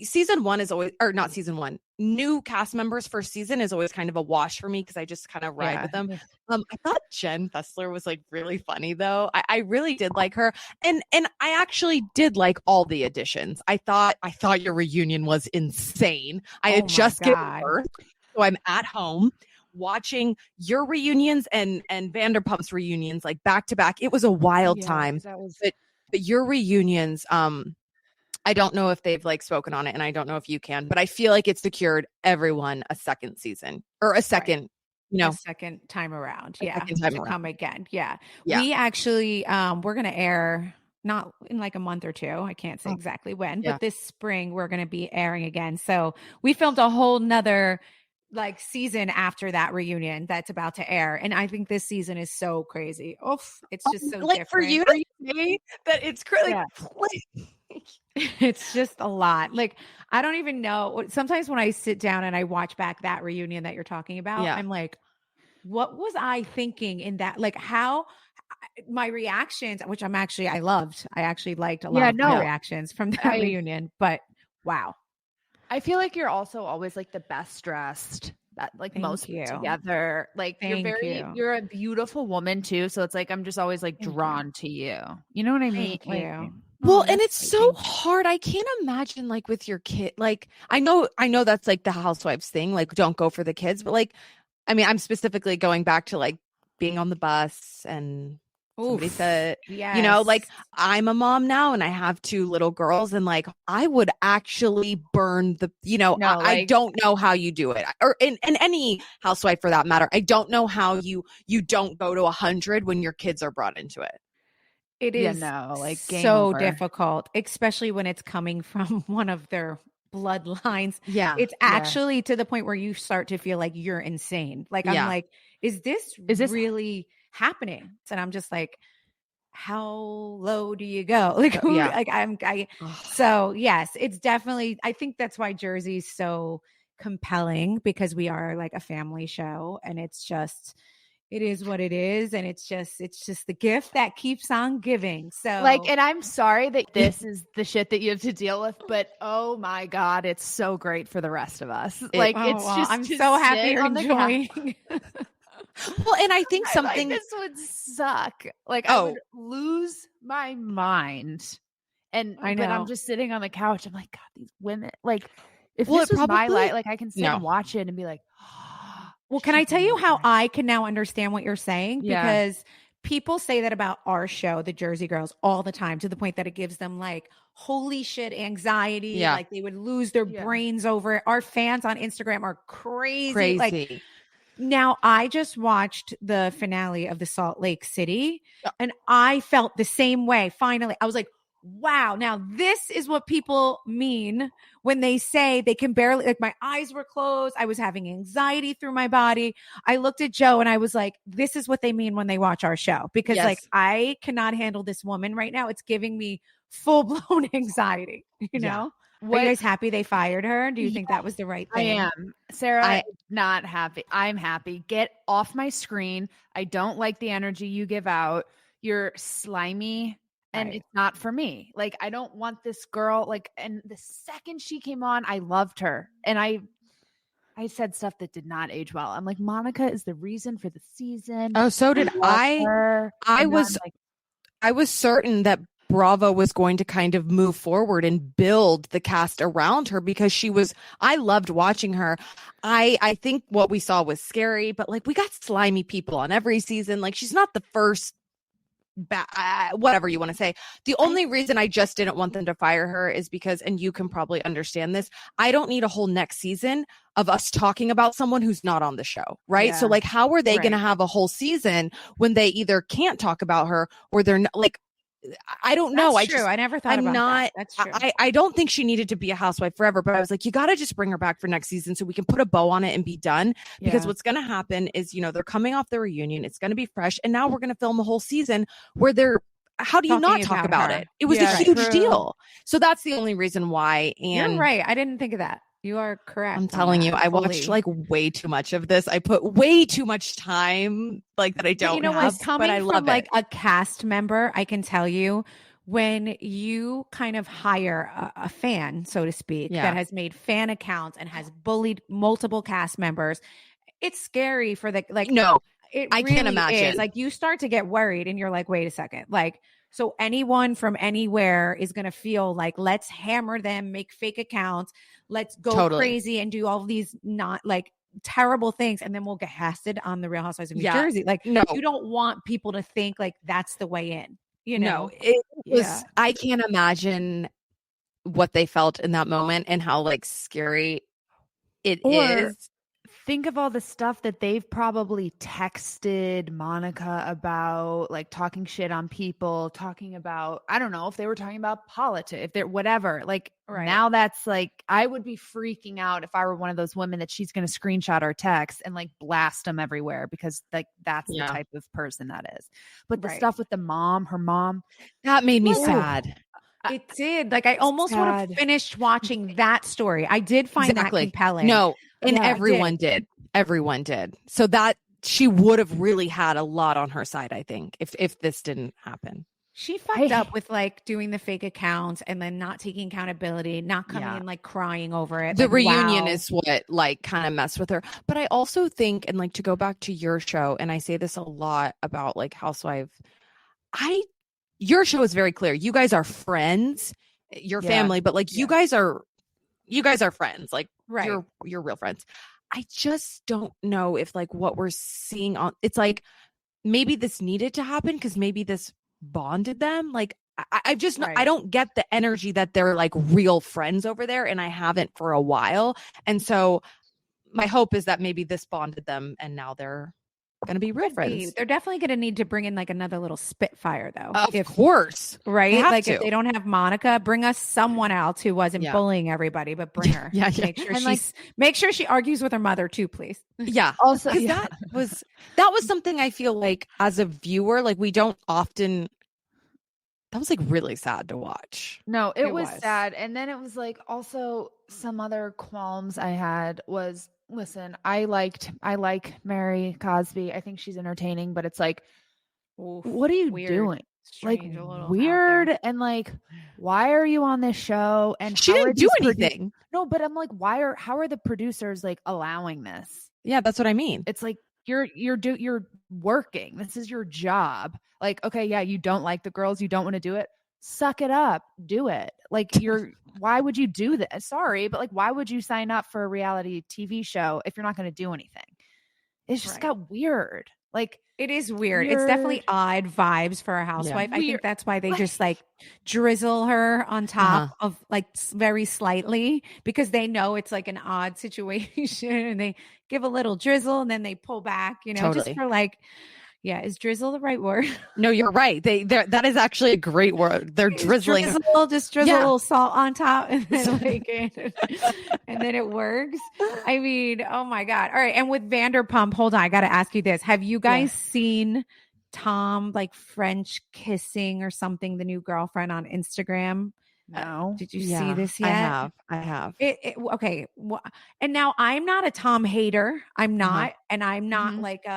Speaker 4: season one is always, or not season one, new cast members first season is always kind of a wash for me because I just kind of ride with them. I thought Jen Fessler was really funny though. I really did like her, and I actually did like all the additions. I thought your reunion was insane. I had just given birth, so I'm at home watching your reunions and Vanderpump's reunions back to back. It was a wild time. But your reunions, I don't know if they've spoken on it, and I don't know if you can, but I feel like it secured everyone a second season or a second,
Speaker 3: a second time around. Come again. Yeah. We actually, we're going to air not in a month or two. I can't say exactly when, but this spring we're going to be airing again. So we filmed a whole nother season after that reunion that's about to air. And I think this season is so crazy. It's just so different.
Speaker 4: For you to say that it's crazy.
Speaker 3: It's just a lot. I don't even know. Sometimes when I sit down and I watch back that reunion that you're talking about, I'm what was I thinking in that? Like how my reactions, which I loved. I actually liked a lot of my reactions from that reunion, but wow.
Speaker 2: I feel like you're also always like the best dressed, like most together. Like you're a beautiful woman too. So it's like, I'm just always like drawn to you. You know what I mean?
Speaker 3: Thank you.
Speaker 4: Well, and it's so hard. I can't imagine like with your kid, like I know that's like the housewives thing, like don't go for the kids, but like, I mean, I'm specifically going back to like being on the bus and somebody said, you know, like I'm a mom now and I have 2 little girls and like, I would actually burn the, you know, I don't know how you do it, or in any housewife for that matter. I don't know how you don't go to 100 when your kids are brought into it.
Speaker 3: It is so difficult, especially when it's coming from one of their bloodlines.
Speaker 4: Yeah.
Speaker 3: It's actually to the point where you start to feel like you're insane. Like, I'm like, is this really happening? And I'm just like, how low do you go? Like, so yes, it's definitely, I think that's why Jersey's so compelling, because we are like a family show, and it's just, it is what it is, and it's just the gift that keeps on giving. So
Speaker 2: like, and I'm sorry that this is the shit that you have to deal with, but oh my God, it's so great for the rest of us.
Speaker 3: I'm so happy you're enjoying.
Speaker 4: Well, and I think something
Speaker 2: this would suck. Like I would lose my mind. And but I'm just sitting on the couch. I'm like, God, these women, like if this was my life, like I can sit and watch it and be like,
Speaker 3: well, can I tell you how I can now understand what you're saying? Because people say that about our show, The Jersey Girls, all the time, to the point that it gives them like, holy shit, anxiety. Yeah. Like they would lose their brains over it. Our fans on Instagram are crazy. Like, now, I just watched the finale of the Salt Lake City, and I felt the same way. Finally, I was like, wow, now this is what people mean when they say they can barely, like my eyes were closed. I was having anxiety through my body. I looked at Joe and I was like, this is what they mean when they watch our show, because like I cannot handle this woman right now. It's giving me full blown anxiety, you know? Are you guys happy they fired her? Do you think that was the right thing?
Speaker 2: I am. Sarah, I'm not happy. I'm happy. Get off my screen. I don't like the energy you give out. You're slimy and it's not for me. Like, I don't want this girl. Like, and the second she came on, I loved her. And I said stuff that did not age well. I'm like, Monica is the reason for the season.
Speaker 4: Oh, so did I. I was certain that Bravo was going to kind of move forward and build the cast around her, because I loved watching her. I think what we saw was scary, but like we got slimy people on every season. Like she's not the first, whatever you want to say. The only reason I just didn't want them to fire her is because, and you can probably understand this, I don't need a whole next season of us talking about someone who's not on the show. Right. Yeah. So like, how are they going to have a whole season when they either can't talk about her or they're not, like, I don't know.
Speaker 3: That's true. I never thought about that. That's true.
Speaker 4: I don't think she needed to be a housewife forever, but I was like, you got to just bring her back for next season so we can put a bow on it and be done. Because what's going to happen is, you know, they're coming off the reunion. It's going to be fresh. And now we're going to film a whole season where how do you not talk about it? It was a huge deal. So that's the only reason why. And
Speaker 3: you're right. I didn't think of that. You are correct.
Speaker 4: I'm telling you, I watched like way too much of this. I put way too much time like that I don't
Speaker 3: you know
Speaker 4: have,
Speaker 3: coming
Speaker 4: but I love
Speaker 3: from like a cast member, I can tell you, when you kind of hire a fan, so to speak, that has made fan accounts and has bullied multiple cast members, it's scary for the, like, I can't imagine. Like you start to get worried and you're like, wait a second. Like, so anyone from anywhere is going to feel like, let's hammer them, make fake accounts. Let's go crazy and do all these not like terrible things. And then we'll get casted on the Real Housewives of New Jersey. Like, no, you don't want people to think like that's the way in, you know?
Speaker 4: No, it was, I can't imagine what they felt in that moment and how like scary it is.
Speaker 2: Think of all the stuff that they've probably texted Monica about, like talking shit on people, talking about, I don't know if they were talking about politics, if they're whatever. Like now that's like, I would be freaking out if I were one of those women that she's going to screenshot our text and like blast them everywhere, because like that's the type of person that is. But the stuff with the mom, her mom,
Speaker 4: that made me sad.
Speaker 3: It did. Like I almost would have finished watching that story. I did find that compelling.
Speaker 4: No, and everyone did. Everyone did. So that she would have really had a lot on her side, I think, if this didn't happen.
Speaker 3: She fucked up with like doing the fake accounts and then not taking accountability, not coming in like crying over it.
Speaker 4: The
Speaker 3: like,
Speaker 4: reunion
Speaker 3: wow.
Speaker 4: is what like kind of messed with her. But I also think, and like to go back to your show, and I say this a lot about like Housewife, your show is very clear. You guys are friends, your family, but like you guys are friends. Like you're real friends. I just don't know if like what we're seeing on, it's like maybe this needed to happen because maybe this bonded them. Like I just I don't get the energy that they're like real friends over there, and I haven't for a while. And so my hope is that maybe this bonded them, and now they're going to be real friends.
Speaker 3: They're definitely going to need to bring in like another little Spitfire though.
Speaker 4: Of course.
Speaker 3: Right? Like if they don't have Monica, bring us someone else who wasn't bullying everybody, but bring her. Make sure she argues with her mother too, please.
Speaker 4: Yeah. Also, that was something I feel like as a viewer, like we don't often, that was like really sad to watch.
Speaker 2: No, it was sad. And then it was like also some other qualms I had was, listen, I like Mary Cosby. I think she's entertaining, but it's like, what are you doing?
Speaker 3: Strange,
Speaker 2: like weird, and like, why are you on this show? And
Speaker 4: she didn't do anything.
Speaker 2: No, but I'm like, how are the producers like allowing this?
Speaker 4: Yeah, that's what I mean.
Speaker 2: It's like you're working. This is your job. Like, okay, yeah, you don't like the girls, you don't want to do it. Suck it up, do it. Like why would you do that? Sorry, but like, why would you sign up for a reality TV show if you're not going to do anything? It's just got weird. Like
Speaker 3: it is weird. It's definitely odd vibes for a housewife. I think that's why they just like drizzle her on top of like very slightly because they know it's like an odd situation and they give a little drizzle and then they pull back, just for like, is drizzle the right word? No,
Speaker 4: you're right. That is actually a great word. They're drizzling.
Speaker 3: Drizzle a little salt on top and then and then it works. I mean, oh my God. All right. And with Vanderpump, hold on. I got to ask you this. Have you guys seen Tom like French kissing or something, the new girlfriend on Instagram?
Speaker 2: No.
Speaker 3: Did you see this yet?
Speaker 4: I have.
Speaker 3: Okay. And now I'm not a Tom hater. I'm not. And I'm not like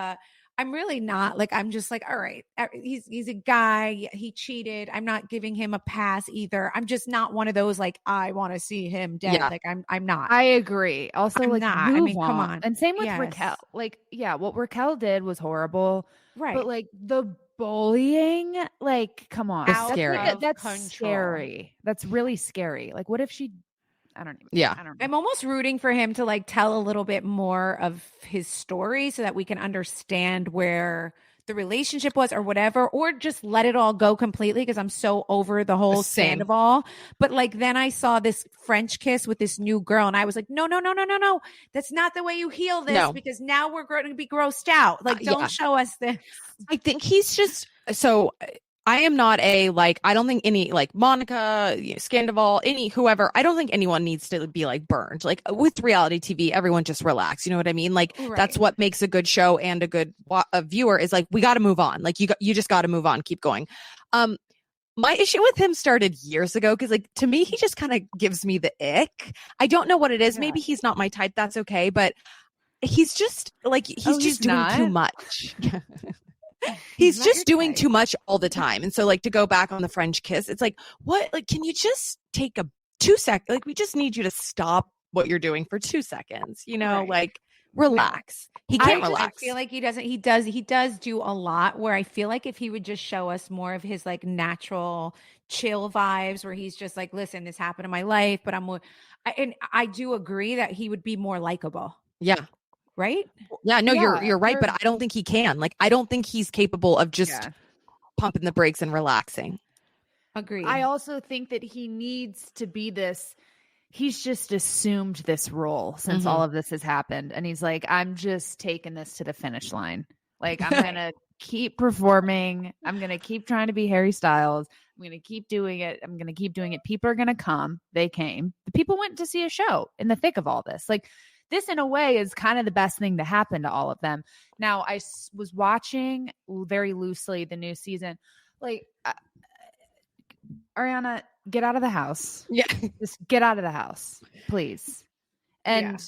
Speaker 3: I'm really not. Like, I'm just like, all right, he's a guy. He cheated. I'm not giving him a pass either. I'm just not one of those, like, I want to see him dead. Yeah. Like, I'm not.
Speaker 2: I agree. Also, I'm like, not. I mean,
Speaker 3: come on.
Speaker 2: And same with Raquel. Like, what Raquel did was horrible.
Speaker 3: Right.
Speaker 2: But like the bullying, like, come on.
Speaker 4: That's scary.
Speaker 2: That's scary. That's really scary. Like, what if she... I don't even.
Speaker 4: Yeah.
Speaker 2: I don't know.
Speaker 3: I'm almost rooting for him to like tell a little bit more of his story so that we can understand where the relationship was or whatever, or just let it all go completely because I'm so over the whole Sandoval. But like then I saw this French kiss with this new girl and I was like, no. That's not the way you heal this because now we're going to be grossed out. Like don't show us this.
Speaker 4: I think he's just so... I am not I don't think any like Monica, Scandival, whoever, I don't think anyone needs to be like burned. Like with reality TV, everyone just relax. You know what I mean? Like that's what makes a good show and a good viewer is like, we got to move on. Like you just got to move on, keep going. My issue with him started years ago because like to me, he just kind of gives me the ick. I don't know what it is. Yeah. Maybe he's not my type. That's okay. But he's just like, he's just doing too much. He's just doing too much all the time. And so like to go back on the French kiss, it's like, what? Like, can you just take a 2 seconds? Like, we just need you to stop what you're doing for 2 seconds, like relax. He can't relax.
Speaker 3: I feel like he does do a lot where I feel like if he would just show us more of his like natural chill vibes where he's just like, listen, this happened in my life, but and I do agree that he would be more likable.
Speaker 4: Yeah.
Speaker 3: Right?
Speaker 4: Yeah, no, you're right, but I don't think he can. Like, I don't think he's capable of just pumping the brakes and relaxing.
Speaker 3: Agreed.
Speaker 2: I also think that he needs to be this. He's just assumed this role since all of this has happened. And he's like, I'm just taking this to the finish line. Like, I'm going to keep performing. I'm going to keep trying to be Harry Styles. I'm going to keep doing it. I'm going to keep doing it. People are going to come. They came. The people went to see a show in the thick of all this. Like, this, in a way, is kind of the best thing to happen to all of them. Now, I was watching very loosely the new season. Like, Ariana, get out of the house.
Speaker 4: Yeah.
Speaker 2: Just get out of the house, please. And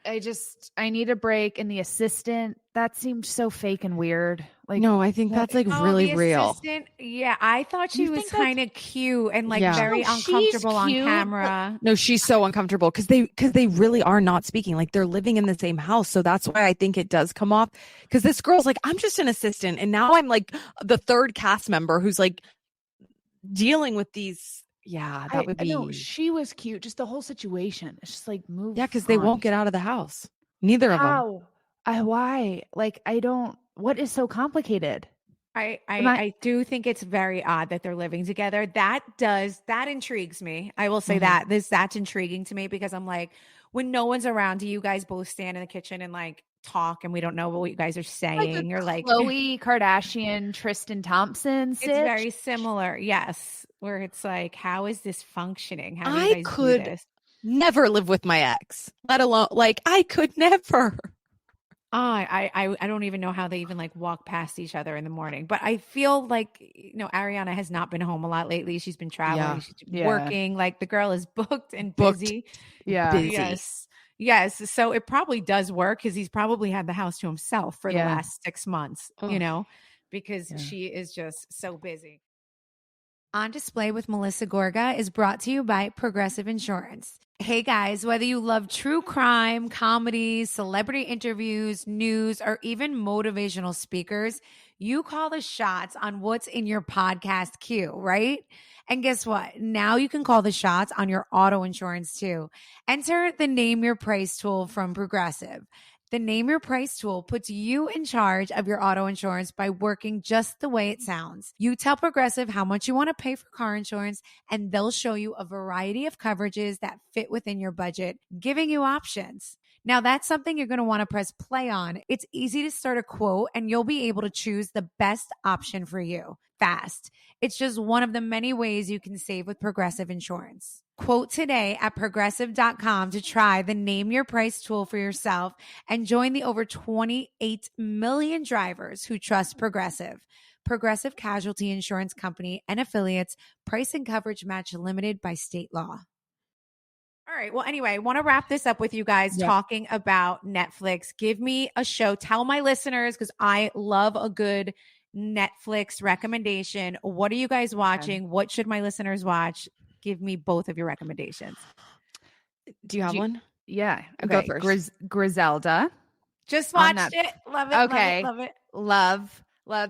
Speaker 2: I need a break. And the assistant, that seemed so fake and weird. Like,
Speaker 4: no, I think that's like really
Speaker 3: the
Speaker 4: real.
Speaker 3: Assistant, yeah, I thought she was kind of cute and like very uncomfortable on camera.
Speaker 4: No, she's so uncomfortable because they really are not speaking. Like they're living in the same house, so that's why I think it does come off. Because this girl's like, I'm just an assistant, and now I'm like the third cast member who's like dealing with these. Yeah, that would be.
Speaker 2: No, she was cute. Just the whole situation. It's just like move.
Speaker 4: Yeah, because they won't get out of the house. Neither of them.
Speaker 2: Why? Like, I don't. What is so complicated?
Speaker 3: I do think it's very odd that they're living together. That intrigues me. I will say that's intriguing to me because I'm like, when no one's around, do you guys both stand in the kitchen and like talk and we don't know what you guys are saying? Or like
Speaker 2: Khloe Kardashian, Tristan Thompson.
Speaker 3: It's very similar. Yes. Where it's like, how is this functioning? How do you
Speaker 4: I
Speaker 3: guys
Speaker 4: could
Speaker 3: do this?
Speaker 4: never live with my ex, let alone like I could never.
Speaker 3: I don't even know how they even like walk past each other in the morning. But I feel like, Ariana has not been home a lot lately. She's been traveling, she's been working. Like the girl is booked and busy.
Speaker 2: Yeah.
Speaker 4: Busy.
Speaker 3: Yes. So it probably does work because he's probably had the house to himself for the last 6 months, because she is just so busy. On Display with Melissa Gorga is brought to you by Progressive Insurance. Hey guys, whether you love true crime, comedies, celebrity interviews, news, or even motivational speakers, you call the shots on what's in your podcast queue, right? And guess what? Now you can call the shots on your auto insurance too. Enter the Name Your Price tool from Progressive. The Name Your Price tool puts you in charge of your auto insurance by working just the way it sounds. You tell Progressive how much you want to pay for car insurance, and they'll show you a variety of coverages that fit within your budget, giving you options. Now, that's something you're going to want to press play on. It's easy to start a quote, and you'll be able to choose the best option for you fast. It's just one of the many ways you can save with Progressive Insurance. Quote today at progressive.com to try the Name Your Price tool for yourself and join the over 28 million drivers who trust Progressive. Progressive Casualty Insurance Company and affiliates. Price and coverage match limited by state law. All right. Well, anyway, I want to wrap this up with you guys talking about Netflix. Give me a show. Tell my listeners, because I love a good Netflix recommendation. What are you guys watching? What should my listeners watch? Give me both of your recommendations.
Speaker 4: Do you have one?
Speaker 2: Yeah.
Speaker 4: Okay.
Speaker 2: Go first. Griselda.
Speaker 3: Just watched it. Love it. Okay. Love it.
Speaker 2: Love.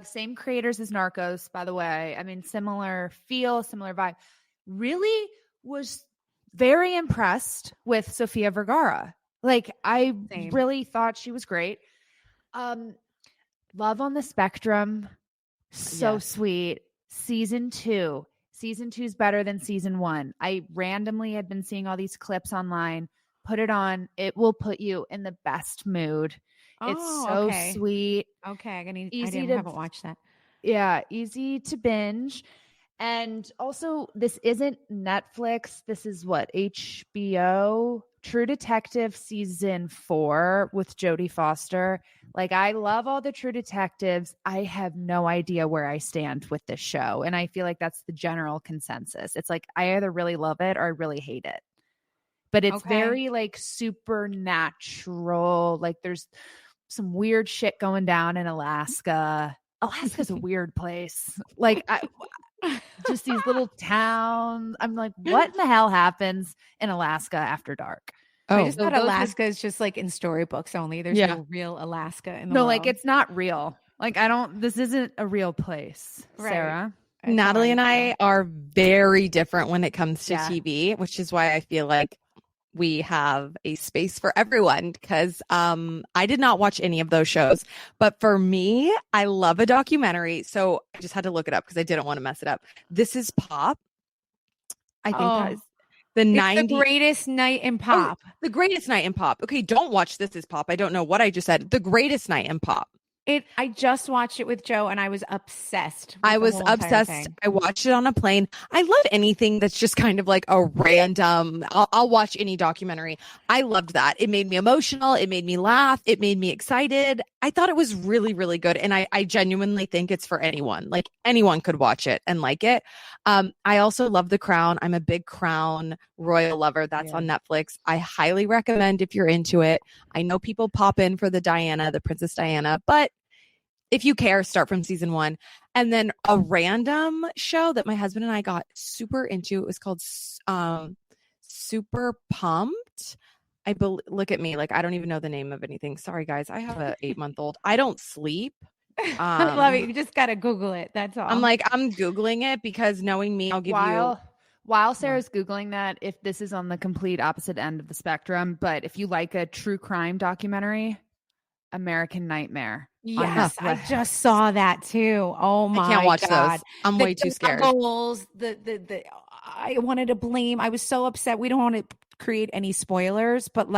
Speaker 2: Same creators as Narcos, by the way. I mean, similar feel, similar vibe. Really was very impressed with Sofia Vergara. Like, I really thought she was great. Love on the Spectrum. So sweet. Season 2 is better than season 1. I randomly had been seeing all these clips online. Put it on. It will put you in the best mood. It's so sweet.
Speaker 3: Okay. I haven't watched that.
Speaker 2: Yeah. Easy to binge. And also, this isn't Netflix. This is what? HBO? True Detective season 4 with Jodie Foster. Like, I love all the True Detectives. I have no idea where I stand with this show. And I feel like that's the general consensus. It's like, I either really love it or I really hate it. But it's very like supernatural. Like, there's some weird shit going down in Alaska. Alaska's a weird place. Like, just these little towns. I'm like, what in the hell happens in Alaska after dark?
Speaker 3: I just thought Alaska is just like in storybooks only. There's no real Alaska in the world.
Speaker 2: No, like, it's not real. Like, this isn't a real place, Sarah.
Speaker 4: Natalie and I are very different when it comes to TV, which is why I feel like we have a space for everyone, because I did not watch any of those shows. But for me, I love a documentary. So I just had to look it up because I didn't want to mess it up. This Is Pop. I think that is
Speaker 3: the greatest night in pop.
Speaker 4: The greatest night in pop. Okay, don't watch This Is Pop. I don't know what I just said. The greatest night in pop.
Speaker 3: I just watched it with Joe and I was obsessed.
Speaker 4: I was obsessed. I watched it on a plane. I love anything that's just kind of like a random, I'll watch any documentary. I loved that. It made me emotional. It made me laugh. It made me excited. I thought it was really, really good. And I genuinely think it's for anyone. Like anyone could watch it and like it. I also love The Crown. I'm a big Crown royal lover. That's on Netflix. I highly recommend if you're into it. I know people pop in for the Princess Diana, but if you care, start from season 1. And then a random show that my husband and I got super into. It was called Super Pumped. Look at me, like I don't even know the name of anything. Sorry, guys. I have a 8-month-old. I don't sleep.
Speaker 3: I love it. You just gotta Google it. That's all.
Speaker 4: I'm Googling it because knowing me, I'll give you.
Speaker 2: While Sarah's Googling that, if this is on the complete opposite end of the spectrum, but if you like a true crime documentary, American Nightmare.
Speaker 3: Yes, I just saw that too. Oh my God. I can't watch those.
Speaker 4: I'm way too scared.
Speaker 3: I wanted to blame. I was so upset. We don't want to create any spoilers, but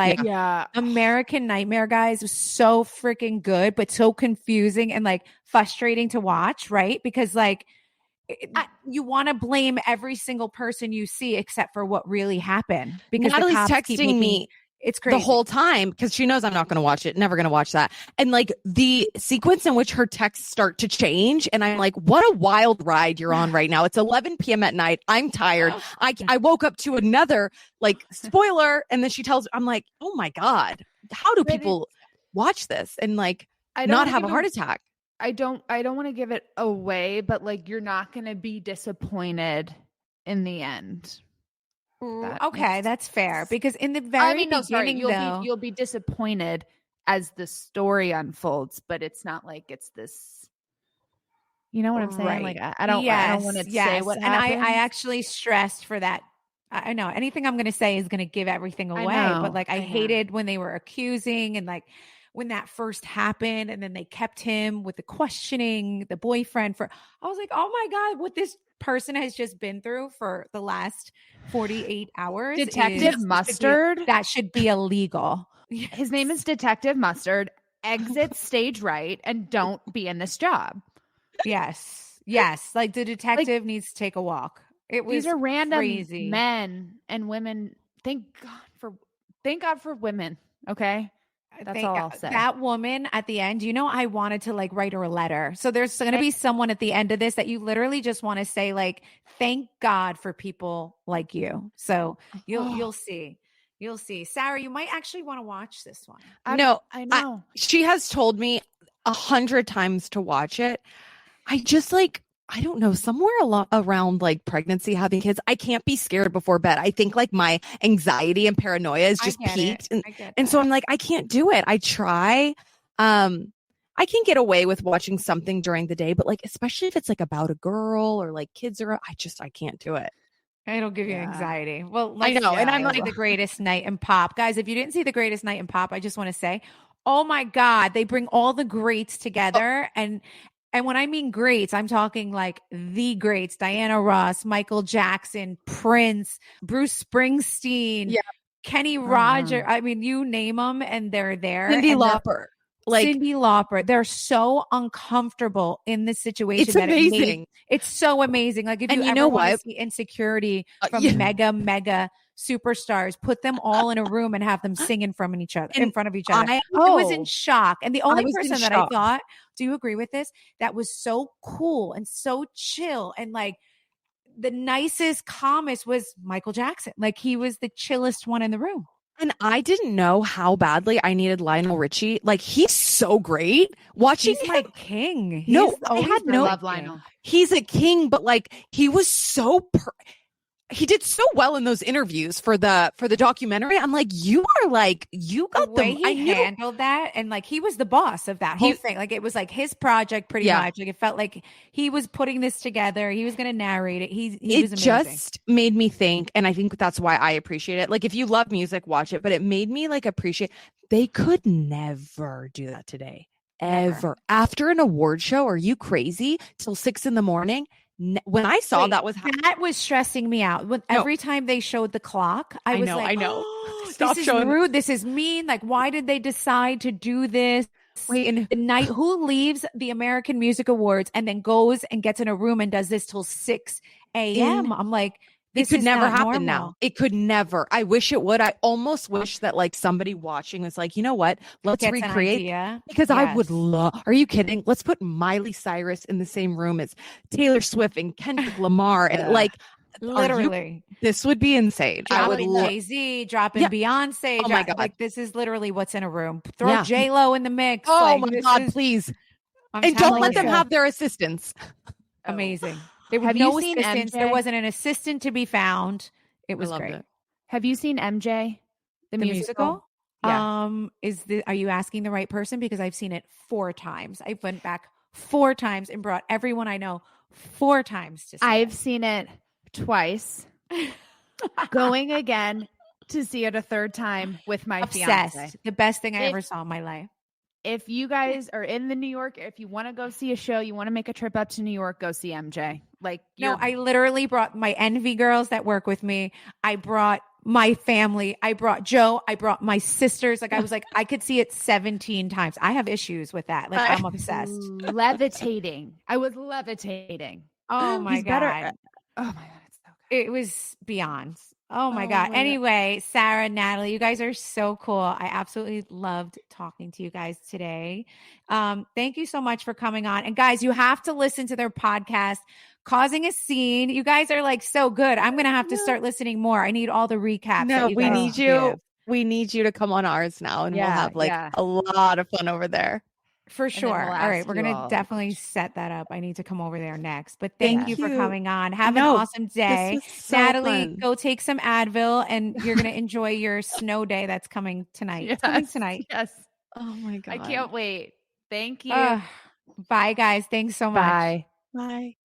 Speaker 3: American Nightmare, guys, was so freaking good, but so confusing and like frustrating to watch, right? Because like you want to blame every single person you see except for what really happened. Because
Speaker 4: Natalie's texting me.
Speaker 3: It's crazy.
Speaker 4: The whole time because she knows I'm not going to watch it. Never going to watch that. And like the sequence in which her texts start to change. And I'm like, what a wild ride you're on right now. It's 11 p.m. at night. I'm tired. I woke up to another like spoiler. And then she tells, I'm like, oh my God, how do people watch this and like not have a heart attack?
Speaker 2: I don't want to give it away, but like, you're not going to be disappointed in the end.
Speaker 3: That's fair because in the very beginning,
Speaker 2: you'll be disappointed as the story unfolds, but it's not like it's this. You know what I'm saying? Like I don't want to say what happens.
Speaker 3: And I actually stressed for that. I know anything I'm going to say is going to give everything away, but like I hated when they were accusing and like when that first happened, and then they kept him with the questioning the boyfriend for. I was like, oh my God, what this person has just been through for the last 48 hours.
Speaker 2: Detective Mustard.
Speaker 3: That should be illegal.
Speaker 2: His name is Detective Mustard. Exit stage right and don't be in this job.
Speaker 3: Yes. Like the detective needs to take a walk.
Speaker 2: These are random
Speaker 3: crazy.
Speaker 2: Men and women. Thank God for women. Okay. That's all I'll say.
Speaker 3: That woman at the end, I wanted to like write her a letter. So there's going to be someone at the end of this that you literally just want to say like, thank God for people like you. So you'll see. You'll see. Sarah, you might actually want to watch this one.
Speaker 2: I know.
Speaker 4: She has told me 100 times to watch it. I just I don't know, somewhere around like pregnancy, having kids, I can't be scared before bed. I think like my anxiety and paranoia is just peaked. And so I'm like, I can't do it. I try. I can get away with watching something during the day, but like, especially if it's like about a girl or like kids I can't do it.
Speaker 3: It'll give you anxiety. Well,
Speaker 4: I know. And I'm
Speaker 3: like The Greatest Night in Pop. Guys, if you didn't see The Greatest Night in Pop, I just want to say, oh my God, they bring all the greats together. And when I mean greats, I'm talking like the greats: Diana Ross, Michael Jackson, Prince, Bruce Springsteen, Kenny Rogers. I mean, you name them and they're there.
Speaker 4: Cyndi Lauper.
Speaker 3: Cyndi Lauper. They're so uncomfortable in this situation.
Speaker 4: It's amazing.
Speaker 3: It's so amazing. Like if you ever want to see insecurity from mega superstars, put them all in a room and have them sing in front of each other. I was in shock. And the only person that I thought, do you agree with this? That was so cool and so chill and like the nicest, calmest was Michael Jackson. Like he was the chillest one in the room.
Speaker 4: And I didn't know how badly I needed Lionel Richie. Like he's so great. Watching
Speaker 3: he's my king.
Speaker 4: I had no
Speaker 2: love Lionel.
Speaker 4: He's a king, but like he was so he did so well in those interviews for the documentary. I'm like, you got
Speaker 3: the way he handled that, and like he was the boss of that whole thing. Like it was like his project, pretty much. Like it felt like he was putting this together. He was going to narrate it. He was amazing.
Speaker 4: Just made me think, and I think that's why I appreciate it. Like if you love music, watch it. But it made me like appreciate. They could never do that today, ever. After an award show, are you crazy? Till 6 a.m. When I saw that was
Speaker 3: stressing me out. Every time they showed the clock, I was like,
Speaker 4: I know.
Speaker 3: Stop this is rude. This is mean. Like, why did they decide to do this? Wait, the night who leaves the American Music Awards and then goes and gets in a room and does this till 6 a.m. I'm like, this
Speaker 4: could never
Speaker 3: normal.
Speaker 4: happen now. It could never. I wish it would. I almost wish that like somebody watching was like, you know what? Let's recreate. Because I would love. Are you kidding? Let's put Miley Cyrus in the same room as Taylor Swift and Kendrick Lamar and like.
Speaker 3: Literally,
Speaker 4: this would be insane.
Speaker 3: Dropping Jay-Z, dropping Beyonce.
Speaker 4: Oh my God.
Speaker 3: Like this is literally what's in a room. Throw J-Lo in the mix.
Speaker 4: Oh
Speaker 3: like,
Speaker 4: my God, please. And don't let them have their assistants.
Speaker 3: Amazing. There was
Speaker 2: Have
Speaker 3: no
Speaker 2: you seen
Speaker 3: assistants.
Speaker 2: MJ?
Speaker 3: There wasn't an assistant to be found. It was great.
Speaker 4: It.
Speaker 2: Have you seen MJ?
Speaker 3: The musical?
Speaker 2: Yeah.
Speaker 3: Are you asking the right person? Because I've seen it 4 times. I went back 4 times and brought everyone I know 4 times to see
Speaker 2: I've
Speaker 3: it.
Speaker 2: seen it twice. Going again to see it a 3rd time with my fiance.
Speaker 3: The best thing I ever saw in my life.
Speaker 2: If you guys are in the New York, if you want to go see a show, you want to make a trip up to New York, go see MJ. Like,
Speaker 3: no, I literally brought my Envy girls that work with me. I brought my family. I brought Joe. I brought my sisters. Like I was like, I could see it 17 times. I have issues with that. Like I'm obsessed.
Speaker 2: Levitating. I was levitating.
Speaker 3: Oh my God.
Speaker 2: Oh my God. It's so good.
Speaker 3: It was beyond. Oh my God. Anyway, Sarah, Natalie, you guys are so cool. I absolutely loved talking to you guys today. Thank you so much for coming on. And guys, you have to listen to their podcast, Causing a Scene. You guys are like so good. I'm going to have to start listening more. I need all the recaps.
Speaker 4: No, we need you. We need you to come on ours now and we'll have like a lot of fun over there.
Speaker 3: For sure. All right. We're going to definitely set that up. I need to come over there next. But thank you for coming on. Have an awesome day.
Speaker 4: So
Speaker 3: Natalie,
Speaker 4: fun.
Speaker 3: go take some Advil and you're going to enjoy your snow day that's coming tonight.
Speaker 2: Yes,
Speaker 3: it's coming tonight.
Speaker 2: Yes.
Speaker 4: Oh my God.
Speaker 2: I can't wait. Thank you.
Speaker 3: Bye, guys. Thanks so much.
Speaker 2: Bye.
Speaker 4: Bye.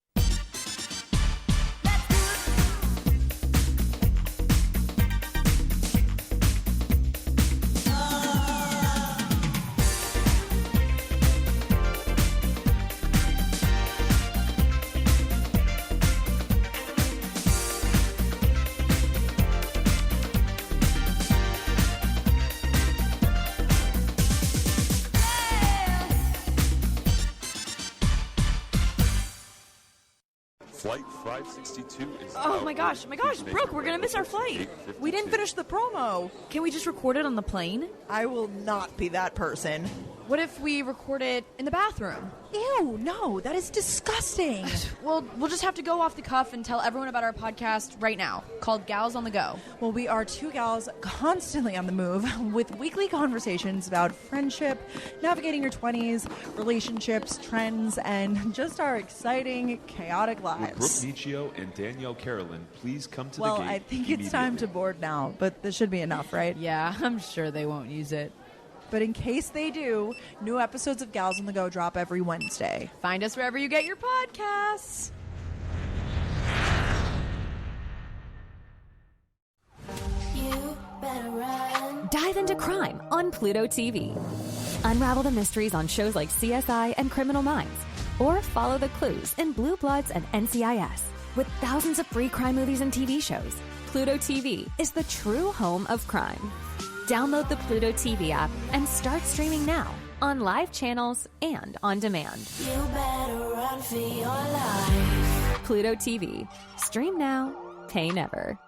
Speaker 5: Flight 562 is
Speaker 6: Oh my gosh, Brooke, we're gonna miss our flight. We didn't finish the promo. Can we just record it on the plane?
Speaker 7: I will not be that person.
Speaker 6: What if we record it in the bathroom?
Speaker 7: Ew, no, that is disgusting.
Speaker 6: Well, we'll just have to go off the cuff and tell everyone about our podcast right now, called Gals on the Go.
Speaker 7: Well, we are 2 gals constantly on the move with weekly conversations about friendship, navigating your 20s, relationships, trends, and just our exciting, chaotic
Speaker 5: Will
Speaker 7: lives.
Speaker 5: Brooke Michio and Danielle Carolyn please come to
Speaker 7: Well,
Speaker 5: the gate
Speaker 7: I think it's time to board now, but this should be enough, right?
Speaker 6: Yeah, I'm sure they won't use it.
Speaker 7: But in case they do, new episodes of Gals on the Go drop every Wednesday.
Speaker 6: Find us wherever you get your podcasts.
Speaker 8: You better run. Dive into crime on Pluto TV. Unravel the mysteries on shows like CSI and Criminal Minds. Or follow the clues in Blue Bloods and NCIS. With thousands of free crime movies and TV shows, Pluto TV is the true home of crime. Download the Pluto TV app and start streaming now on live channels and on demand. You better run for your life. Pluto TV. Stream now, pay never.